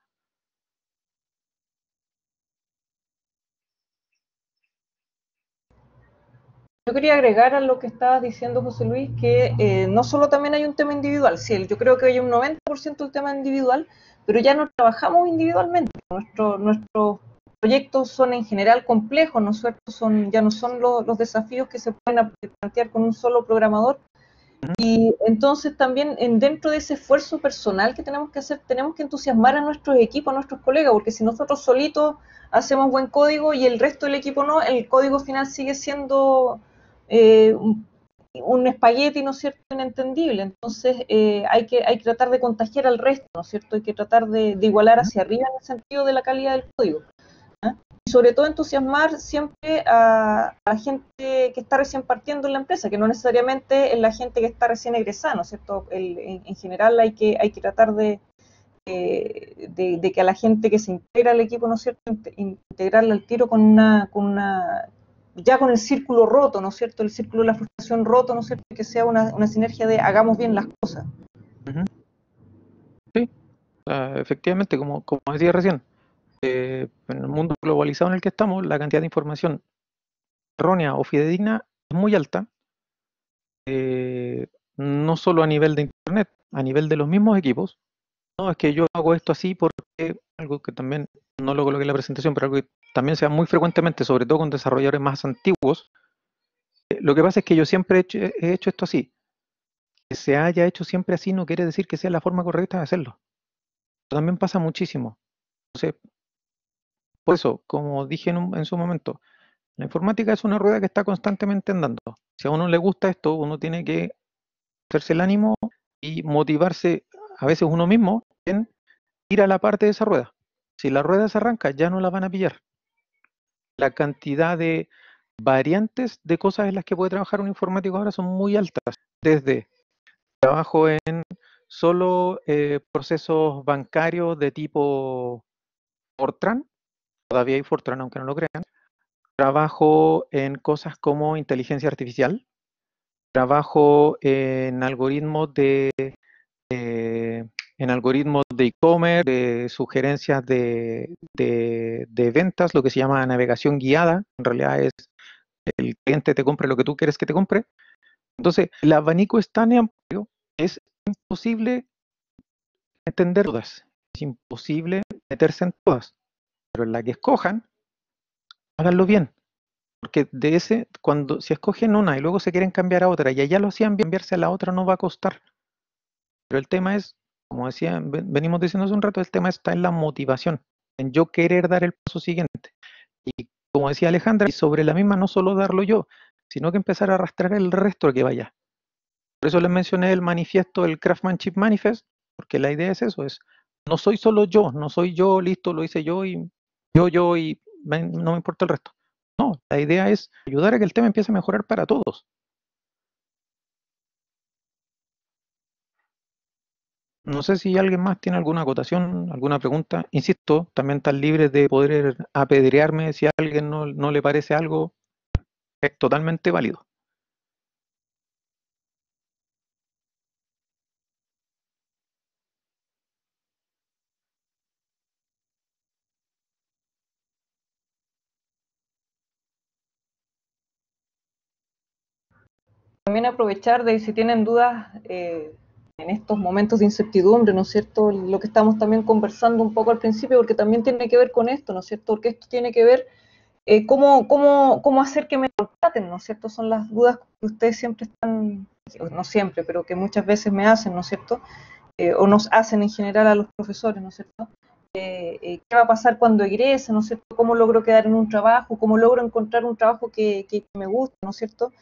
Yo quería agregar a lo que estabas diciendo, José Luis, que no solo también hay un tema individual, sí, yo creo que hay un 90% del tema individual, pero ya no trabajamos individualmente. Nuestros proyectos son en general complejos, ¿no es cierto? Ya no son los desafíos que se pueden plantear con un solo programador. Y entonces también dentro de ese esfuerzo personal que tenemos que hacer, tenemos que entusiasmar a nuestros equipos, a nuestros colegas, porque si nosotros solitos hacemos buen código y el resto del equipo no, el código final sigue siendo un espagueti, ¿no es cierto?, inentendible. Entonces hay que tratar de contagiar al resto, ¿no es cierto? Hay que tratar de igualar hacia arriba en el sentido de la calidad del código. Y sobre todo entusiasmar siempre a la gente que está recién partiendo en la empresa, que no necesariamente es la gente que está recién egresada, ¿no es cierto? En general hay que tratar de que a la gente que se integra al equipo, ¿no es cierto?, integrarla al tiro ya con el círculo roto, ¿no es cierto?, el círculo de la frustración roto, ¿no es cierto?, que sea una sinergia de hagamos bien las cosas. Sí, efectivamente, como decía recién, en el mundo globalizado en el que estamos, la cantidad de información errónea o fidedigna es muy alta, no solo a nivel de Internet, a nivel de los mismos equipos. No, es que yo hago esto así porque algo que también, no lo coloqué en la presentación, pero algo que también se da muy frecuentemente, sobre todo con desarrolladores más antiguos. Lo que pasa es que yo siempre he hecho esto así. Que se haya hecho siempre así no quiere decir que sea la forma correcta de hacerlo. Eso también pasa muchísimo. Entonces, por eso, como dije en su momento, la informática es una rueda que está constantemente andando. Si a uno le gusta esto, uno tiene que hacerse el ánimo y motivarse, a veces uno mismo, en ir a la parte de esa rueda. Si la rueda se arranca, ya no la van a pillar. La cantidad de variantes de cosas en las que puede trabajar un informático ahora son muy altas. Desde trabajo en solo procesos bancarios de tipo Fortran, todavía hay Fortran aunque no lo crean. Trabajo en cosas como inteligencia artificial. Trabajo en algoritmos de e-commerce, de sugerencias de ventas, lo que se llama navegación guiada. En realidad es el cliente te compre lo que tú quieres que te compre. Entonces, el abanico es tan amplio, es imposible entender todas, es imposible meterse en todas, pero en la que escojan, háganlo bien. Porque si escogen una y luego se quieren cambiar a otra y allá lo hacían bien, cambiarse a la otra no va a costar. Pero el tema es, como venimos diciendo hace un rato, el tema está en la motivación, en yo querer dar el paso siguiente. Y como decía Alejandra, y sobre la misma no solo darlo yo, sino que empezar a arrastrar el resto que vaya. Por eso les mencioné el manifiesto, el Craftsmanship Manifest, porque la idea es eso, no soy solo yo, no soy yo, listo, lo hice yo y no me importa el resto. No, la idea es ayudar a que el tema empiece a mejorar para todos. No sé si alguien más tiene alguna acotación, alguna pregunta. Insisto, también están libres de poder apedrearme si a alguien no le parece algo. Es totalmente válido. También aprovechar de si tienen dudas en estos momentos de incertidumbre, ¿no es cierto? Lo que estamos también conversando un poco al principio, porque también tiene que ver con esto, ¿no es cierto? Porque esto tiene que ver cómo hacer que me contraten, ¿no es cierto? Son las dudas que ustedes siempre están, no siempre, pero que muchas veces me hacen, ¿no es cierto? O nos hacen en general a los profesores, ¿no es cierto? ¿Qué va a pasar cuando egrese, ¿no es cierto? ¿Cómo logro quedar en un trabajo? ¿Cómo logro encontrar un trabajo que me guste, ¿no es cierto?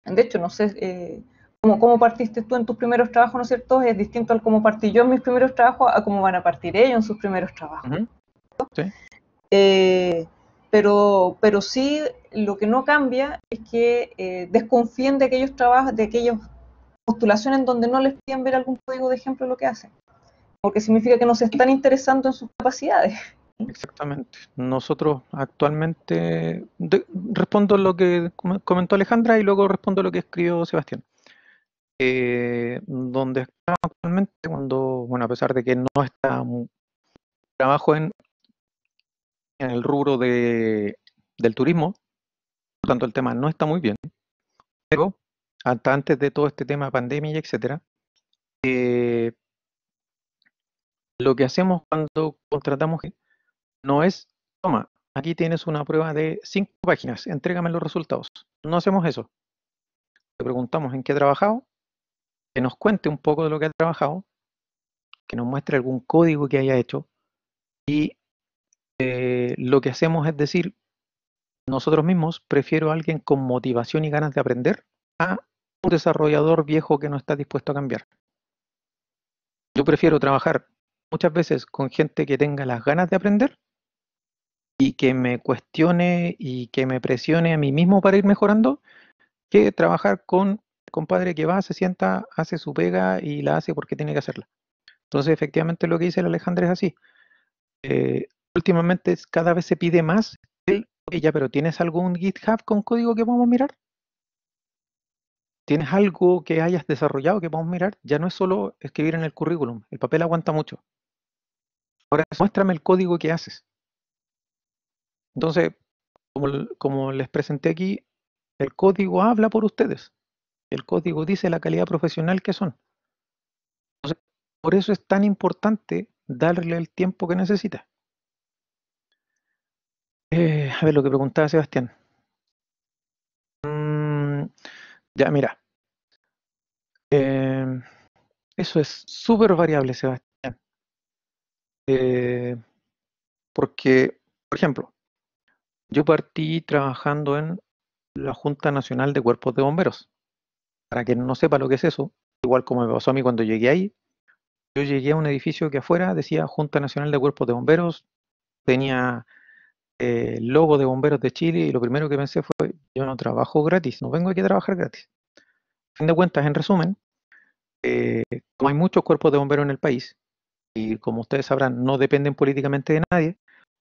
De hecho, no sé, cómo partiste tú en tus primeros trabajos, ¿no es cierto? Es distinto al cómo partí yo en mis primeros trabajos a cómo van a partir ellos en sus primeros trabajos. Sí. Pero sí, lo que no cambia es que desconfíen de aquellos trabajos, de aquellas postulaciones en donde no les piden ver algún código de ejemplo de lo que hacen, porque significa que no se están interesando en sus capacidades. Exactamente. Nosotros actualmente, respondo lo que comentó Alejandra y luego respondo lo que escribió Sebastián. Donde estamos actualmente, bueno, a pesar de que no está trabajo en el rubro del turismo, por lo tanto el tema no está muy bien, pero hasta antes de todo este tema de pandemia y etcétera, Lo que hacemos cuando contratamos gente no es, toma, aquí tienes una prueba de 5 páginas, entrégame los resultados. No hacemos eso. Le preguntamos en qué ha trabajado, que nos cuente un poco de lo que ha trabajado, que nos muestre algún código que haya hecho y lo que hacemos es decir, nosotros mismos prefiero a alguien con motivación y ganas de aprender a un desarrollador viejo que no está dispuesto a cambiar. Yo prefiero trabajar muchas veces con gente que tenga las ganas de aprender y que me cuestione y que me presione a mí mismo para ir mejorando, que trabajar con el compadre que va, se sienta, hace su pega y la hace porque tiene que hacerla. Entonces, efectivamente, lo que dice el Alejandro es así. Últimamente cada vez se pide más el, "Oye, ya, pero ¿tienes algún GitHub con código que podamos mirar? ¿Tienes algo que hayas desarrollado que podamos mirar?". Ya no es solo escribir en el currículum, el papel aguanta mucho. Ahora, muéstrame el código que haces. Entonces, como les presenté aquí, el código habla por ustedes. El código dice la calidad profesional que son. Entonces, por eso es tan importante darle el tiempo que necesita. A ver lo que preguntaba Sebastián. Ya, mira. Eso es súper variable, Sebastián. Porque, por ejemplo, yo partí trabajando en la Junta Nacional de Cuerpos de Bomberos. Para quien no sepa lo que es eso, igual como me pasó a mí cuando llegué ahí, yo llegué a un edificio que afuera decía Junta Nacional de Cuerpos de Bomberos, tenía el logo de Bomberos de Chile y lo primero que pensé fue, yo no trabajo gratis, no vengo aquí a trabajar gratis. A fin de cuentas, en resumen, como hay muchos cuerpos de bomberos en el país, y como ustedes sabrán, no dependen políticamente de nadie,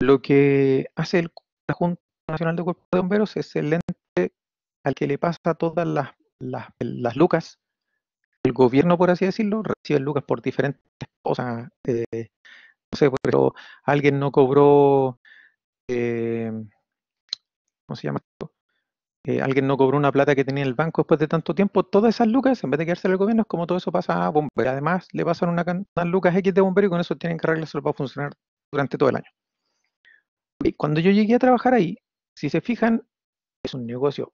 lo que hace la Junta Nacional de Cuerpos de Bomberos es el ente al que le pasa todas las lucas. El gobierno, por así decirlo, recibe lucas por diferentes cosas. No sé, pero alguien no cobró, ¿cómo se llama esto? Alguien no cobró una plata que tenía en el banco después de tanto tiempo. Todas esas lucas, en vez de quedarse al gobierno, es como todo eso pasa a bomberos. Además, le pasan unas lucas X de bombero y con eso tienen que arreglarse para funcionar durante todo el año. Y cuando yo llegué a trabajar ahí, si se fijan, es un negocio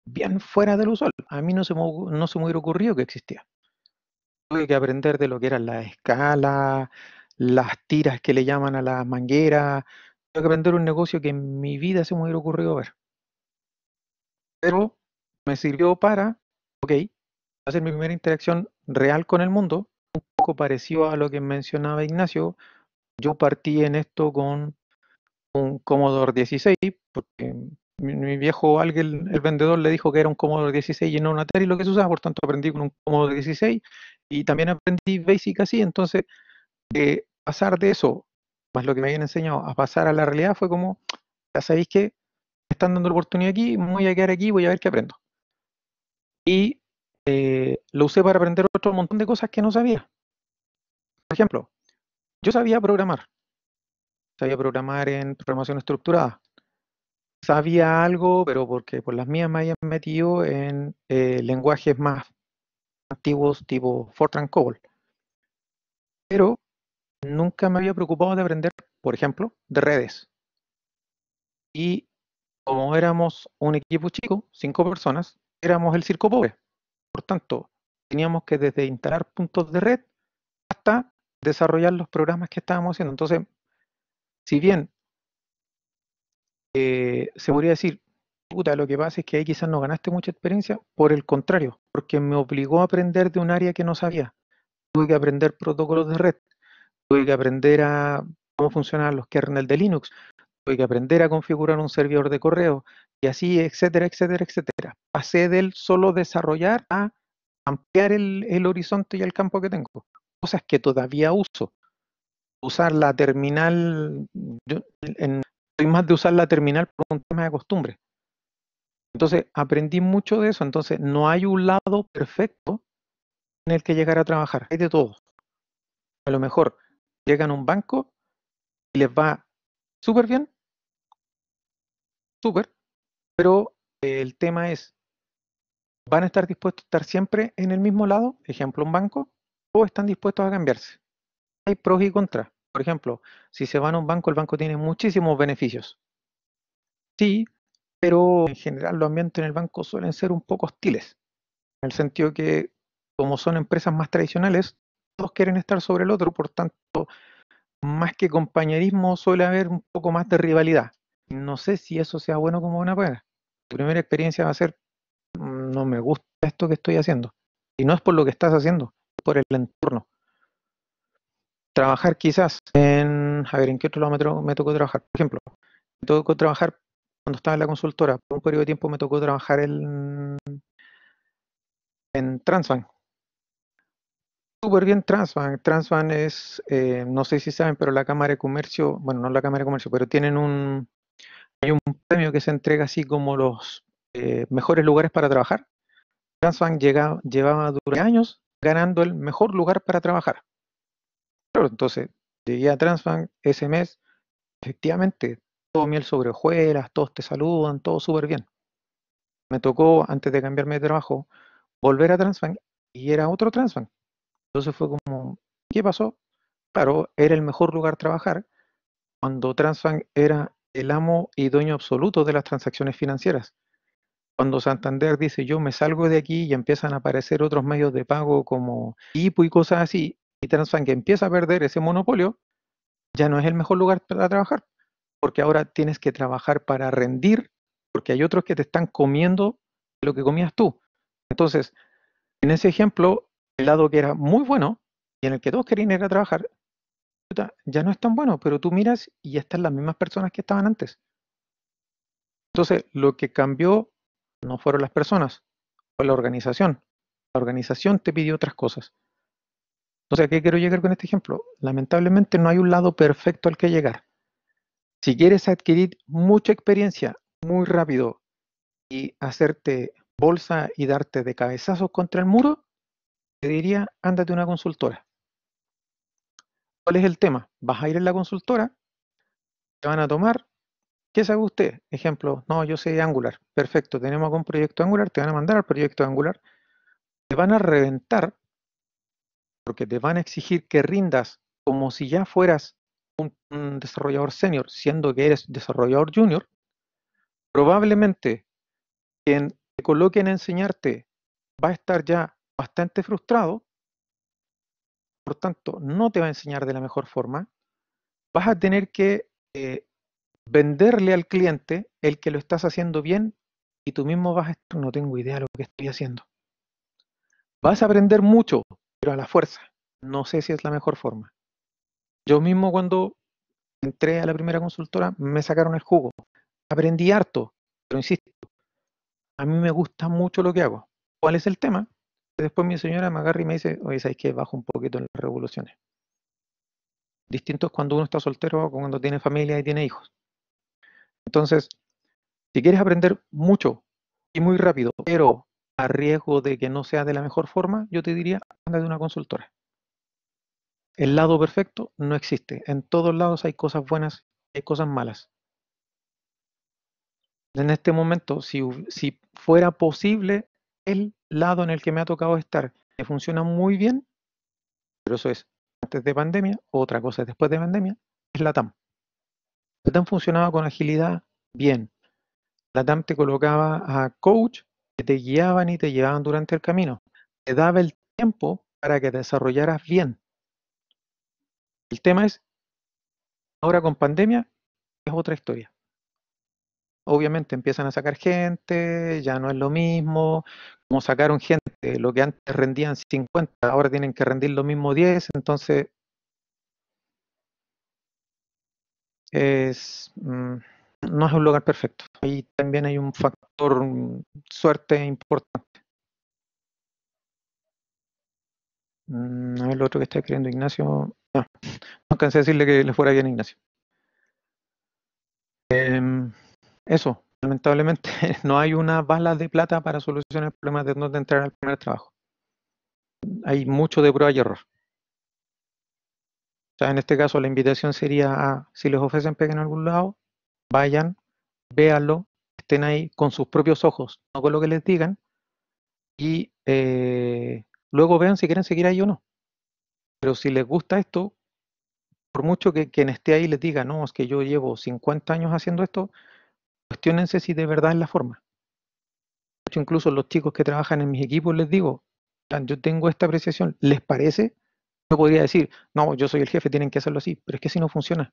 bien fuera del usual. A mí no se me hubiera ocurrido que existía. Tuve que aprender de lo que eran las escalas, las tiras que le llaman a las mangueras. Tuve que aprender un negocio que en mi vida se me hubiera ocurrido ver. Pero me sirvió para, ok, hacer mi primera interacción real con el mundo, un poco parecido a lo que mencionaba Ignacio. Yo partí en esto con un Commodore 16, porque mi viejo, alguien, el vendedor le dijo que era un Commodore 16 y no un Atari lo que se usaba, por tanto aprendí con un Commodore 16 y también aprendí Basic así. Entonces, pasar de eso, más lo que me habían enseñado, a pasar a la realidad fue como, ya sabéis que me están dando la oportunidad aquí, me voy a quedar aquí, voy a ver qué aprendo. Y lo usé para aprender otro montón de cosas que no sabía. Por ejemplo, yo sabía programar en programación estructurada. Sabía algo, pero porque por las mías me habían metido en lenguajes más antiguos tipo Fortran COBOL. Pero nunca me había preocupado de aprender, por ejemplo, de redes. Y como éramos un equipo chico, 5 personas, éramos el circo pobre. Por tanto, teníamos que desde instalar puntos de red hasta desarrollar los programas que estábamos haciendo. Entonces, si bien se podría decir, puta, lo que pasa es que ahí quizás no ganaste mucha experiencia, por el contrario, porque me obligó a aprender de un área que no sabía. Tuve que aprender protocolos de red, tuve que aprender a cómo funcionan los kernels de Linux, tuve que aprender a configurar un servidor de correo, y así, etcétera, etcétera, etcétera. Pasé del solo desarrollar a ampliar el horizonte y el campo que tengo. Cosas que todavía uso. Usar la terminal, soy más de usar la terminal por un tema de costumbre. Entonces, aprendí mucho de eso. Entonces, no hay un lado perfecto en el que llegar a trabajar. Hay de todo. A lo mejor llegan a un banco y les va súper bien, súper, pero el tema es, ¿van a estar dispuestos a estar siempre en el mismo lado, ejemplo, un banco, o están dispuestos a cambiarse? hay pros y contras. Por ejemplo, si se van a un banco, el banco tiene muchísimos beneficios. Sí, pero en general los ambientes en el banco suelen ser un poco hostiles, en el sentido que como son empresas más tradicionales, todos quieren estar sobre el otro, por tanto, más que compañerismo suele haber un poco más de rivalidad. No sé si eso sea bueno como buena paga. Tu primera experiencia va a ser, no me gusta esto que estoy haciendo. Y no es por lo que estás haciendo, es por el entorno. Trabajar quizás a ver, ¿en qué otro lado me tocó trabajar? Por ejemplo, me tocó trabajar cuando estaba en la consultora, por un periodo de tiempo me tocó trabajar en Transbank. Súper bien Transbank. Transbank es, no sé si saben, pero la Cámara de Comercio, bueno, no la Cámara de Comercio, pero hay un premio que se entrega así como los mejores lugares para trabajar. Transbank llevaba durante años ganando el mejor lugar para trabajar. Claro, entonces llegué a Transbank ese mes, efectivamente, todo miel sobre hojuelas, todos te saludan, todo súper bien. Me tocó, antes de cambiarme de trabajo, volver a Transbank y era otro Transbank. Entonces fue como, ¿qué pasó? Claro, era el mejor lugar trabajar cuando Transbank era el amo y dueño absoluto de las transacciones financieras. Cuando Santander dice yo me salgo de aquí y empiezan a aparecer otros medios de pago como IPO y cosas así, y Transbank empieza a perder ese monopolio, ya no es el mejor lugar para trabajar, porque ahora tienes que trabajar para rendir, porque hay otros que te están comiendo lo que comías tú. Entonces, en ese ejemplo, el lado que era muy bueno y en el que todos querían ir a trabajar, ya no es tan bueno, pero tú miras y ya están las mismas personas que estaban antes. Entonces, lo que cambió no fueron las personas, fue la organización. La organización te pidió otras cosas. Entonces, ¿a qué quiero llegar con este ejemplo? Lamentablemente no hay un lado perfecto al que llegar. Si quieres adquirir mucha experiencia muy rápido y hacerte bolsa y darte de cabezazos contra el muro, te diría, ándate a una consultora. ¿Cuál es el tema? Vas a ir en la consultora, te van a tomar, ¿qué sabe usted? Ejemplo, no, yo sé Angular. Perfecto, tenemos algún proyecto Angular, te van a mandar al proyecto Angular, te van a reventar porque te van a exigir que rindas como si ya fueras un desarrollador senior, siendo que eres desarrollador junior. Probablemente quien te coloquen a enseñarte va a estar ya bastante frustrado, por tanto, no te va a enseñar de la mejor forma. Vas a tener que venderle al cliente el que lo estás haciendo bien y tú mismo vas a estar, no tengo idea de lo que estoy haciendo. Vas a aprender mucho, pero a la fuerza. No sé si es la mejor forma. Yo mismo cuando entré a la primera consultora me sacaron el jugo. Aprendí harto, pero insisto, a mí me gusta mucho lo que hago. ¿Cuál es el tema? Después mi señora me agarra y me dice, oye, ¿sabes qué? Bajo un poquito en las revoluciones. Distinto es cuando uno está soltero o cuando tiene familia y tiene hijos. Entonces, si quieres aprender mucho y muy rápido, pero a riesgo de que no sea de la mejor forma, yo te diría, anda de una consultora. El lado perfecto no existe. En todos lados hay cosas buenas y hay cosas malas. En este momento, si fuera posible, el lado en el que me ha tocado estar, que funciona muy bien, pero eso es antes de pandemia, otra cosa es después de pandemia, es la TAM. La TAM funcionaba con agilidad bien. La TAM te colocaba a coach que te guiaban y te llevaban durante el camino. Te daba el tiempo para que te desarrollaras bien. El tema es, ahora con pandemia, es otra historia. Obviamente empiezan a sacar gente, ya no es lo mismo, como sacaron gente, lo que antes rendían 50, ahora tienen que rendir lo mismo 10, entonces no es un lugar perfecto. Ahí también hay un factor suerte importante. A ver lo otro que está escribiendo Ignacio. No alcancé a decirle que le fuera bien a Ignacio. Eso, lamentablemente no hay una bala de plata para solucionar el problema de no entrar al primer trabajo. Hay mucho de prueba y error. O sea, en este caso la invitación sería a, si les ofrecen pega en algún lado, vayan, véanlo, estén ahí con sus propios ojos, no con lo que les digan, y luego vean si quieren seguir ahí o no. Pero si les gusta esto, por mucho que quien esté ahí les diga, no, es que yo llevo 50 años haciendo esto, cuestiónense si de verdad es la forma. De hecho, incluso los chicos que trabajan en mis equipos les digo, yo tengo esta apreciación, ¿les parece? Yo podría decir, no, yo soy el jefe, tienen que hacerlo así, pero es que así no funciona.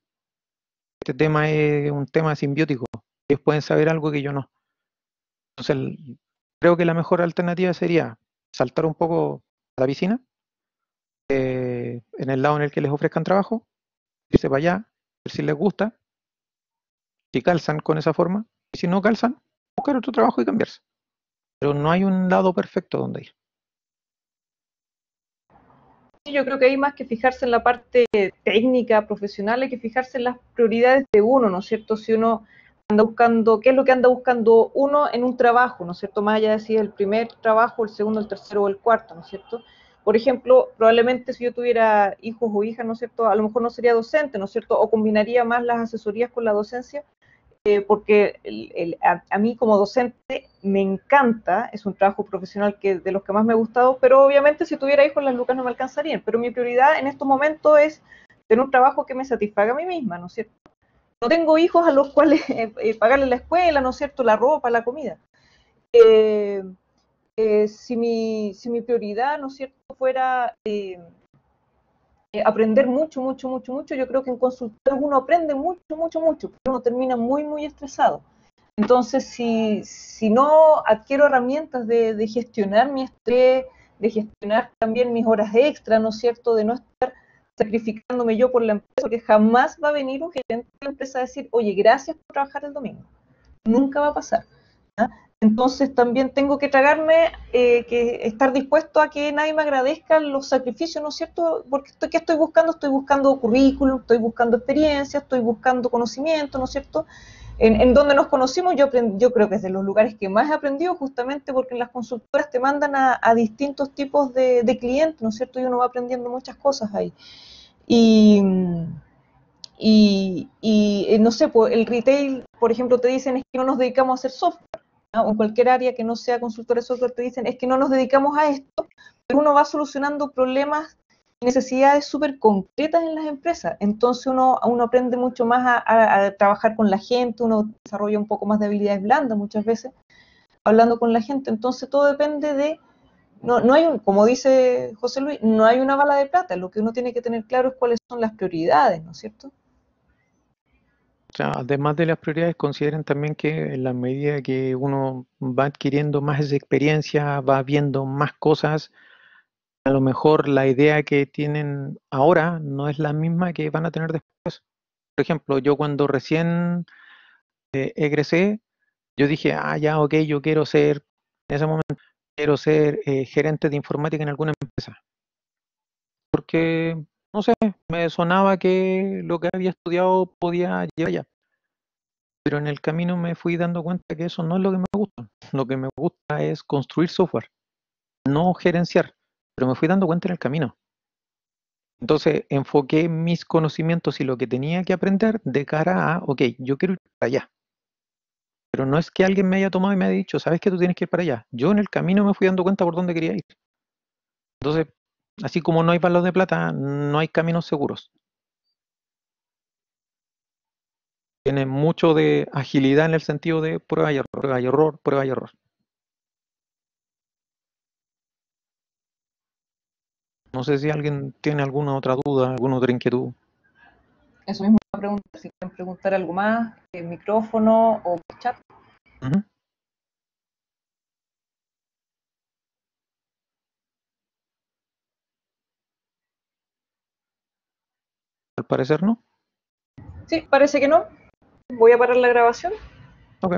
Este tema es un tema simbiótico. Ellos pueden saber algo que yo no. Entonces, creo que la mejor alternativa sería saltar un poco a la piscina, en el lado en el que les ofrezcan trabajo, irse para allá, ver si les gusta, si calzan con esa forma, y si no calzan, buscar otro trabajo y cambiarse. Pero no hay un lado perfecto donde ir. Yo creo que hay más que fijarse en la parte técnica, profesional, hay que fijarse en las prioridades de uno, ¿no es cierto? Si uno anda buscando, ¿qué es lo que anda buscando uno en un trabajo, ¿no es cierto? Más allá de si es el primer trabajo, el segundo, el tercero o el cuarto, ¿no es cierto? Por ejemplo, probablemente si yo tuviera hijos o hijas, ¿no es cierto? A lo mejor no sería docente, ¿no es cierto? O combinaría más las asesorías con la docencia, porque a mí como docente me encanta, es un trabajo profesional que de los que más me ha gustado, pero obviamente si tuviera hijos las lucas no me alcanzarían, pero mi prioridad en estos momentos es tener un trabajo que me satisfaga a mí misma, ¿no es cierto? No tengo hijos a los cuales pagarle la escuela, ¿no es cierto?, la ropa, la comida. Eh, si mi prioridad, ¿no es cierto?, fuera aprender mucho, mucho, mucho, mucho, yo creo que en consultorio uno aprende mucho, mucho, mucho, pero uno termina muy, muy estresado. Entonces, si no adquiero herramientas de gestionar mi estrés, de gestionar también mis horas extras, ¿no es cierto?, de no estar sacrificándome yo por la empresa, porque jamás va a venir un gerente de la empresa a decir, oye, gracias por trabajar el domingo. Nunca va a pasar. ¿Ah? Entonces también tengo que tragarme, que estar dispuesto a que nadie me agradezca los sacrificios, ¿no es cierto? Porque ¿qué estoy buscando? Estoy buscando currículum, estoy buscando experiencia, estoy buscando conocimiento, ¿no es cierto? En donde nos conocimos, yo creo que es de los lugares que más he aprendido, justamente porque en las consultoras te mandan a distintos tipos de clientes, ¿no es cierto? Y uno va aprendiendo muchas cosas ahí. Y, no sé, pues el retail, por ejemplo, te dicen es que no nos dedicamos a hacer software, ¿no? O en cualquier área que no sea consultor de software te dicen es que no nos dedicamos a esto, pero uno va solucionando problemas y necesidades súper concretas en las empresas. Entonces uno aprende mucho más a trabajar con la gente, uno desarrolla un poco más de habilidades blandas muchas veces hablando con la gente. Entonces todo depende de, no hay como dice José Luis, no hay una bala de plata, lo que uno tiene que tener claro es cuáles son las prioridades, ¿no es cierto? O sea, además de las prioridades, consideren también que en la medida que uno va adquiriendo más experiencia, va viendo más cosas, a lo mejor la idea que tienen ahora no es la misma que van a tener después. Por ejemplo, yo cuando recién egresé, yo dije, ya, ok, yo quiero ser, en ese momento, quiero ser gerente de informática en alguna empresa. Porque, no sé, me sonaba que lo que había estudiado podía llevar allá. Pero en el camino me fui dando cuenta que eso no es lo que me gusta. Lo que me gusta es construir software, no gerenciar. Pero me fui dando cuenta en el camino. Entonces enfoqué mis conocimientos y lo que tenía que aprender de cara a, ok, yo quiero ir para allá. Pero no es que alguien me haya tomado y me haya dicho, sabes que tú tienes que ir para allá. Yo en el camino me fui dando cuenta por dónde quería ir. Entonces, así como no hay palos de plata, no hay caminos seguros. Tiene mucho de agilidad en el sentido de prueba y error, prueba y error, prueba y error. No sé si alguien tiene alguna otra duda, alguna otra inquietud. Eso mismo me pregunta, si quieren preguntar algo más, en micrófono o por chat. Ujú. Al parecer no. Sí, parece que no. Voy a parar la grabación. Ok.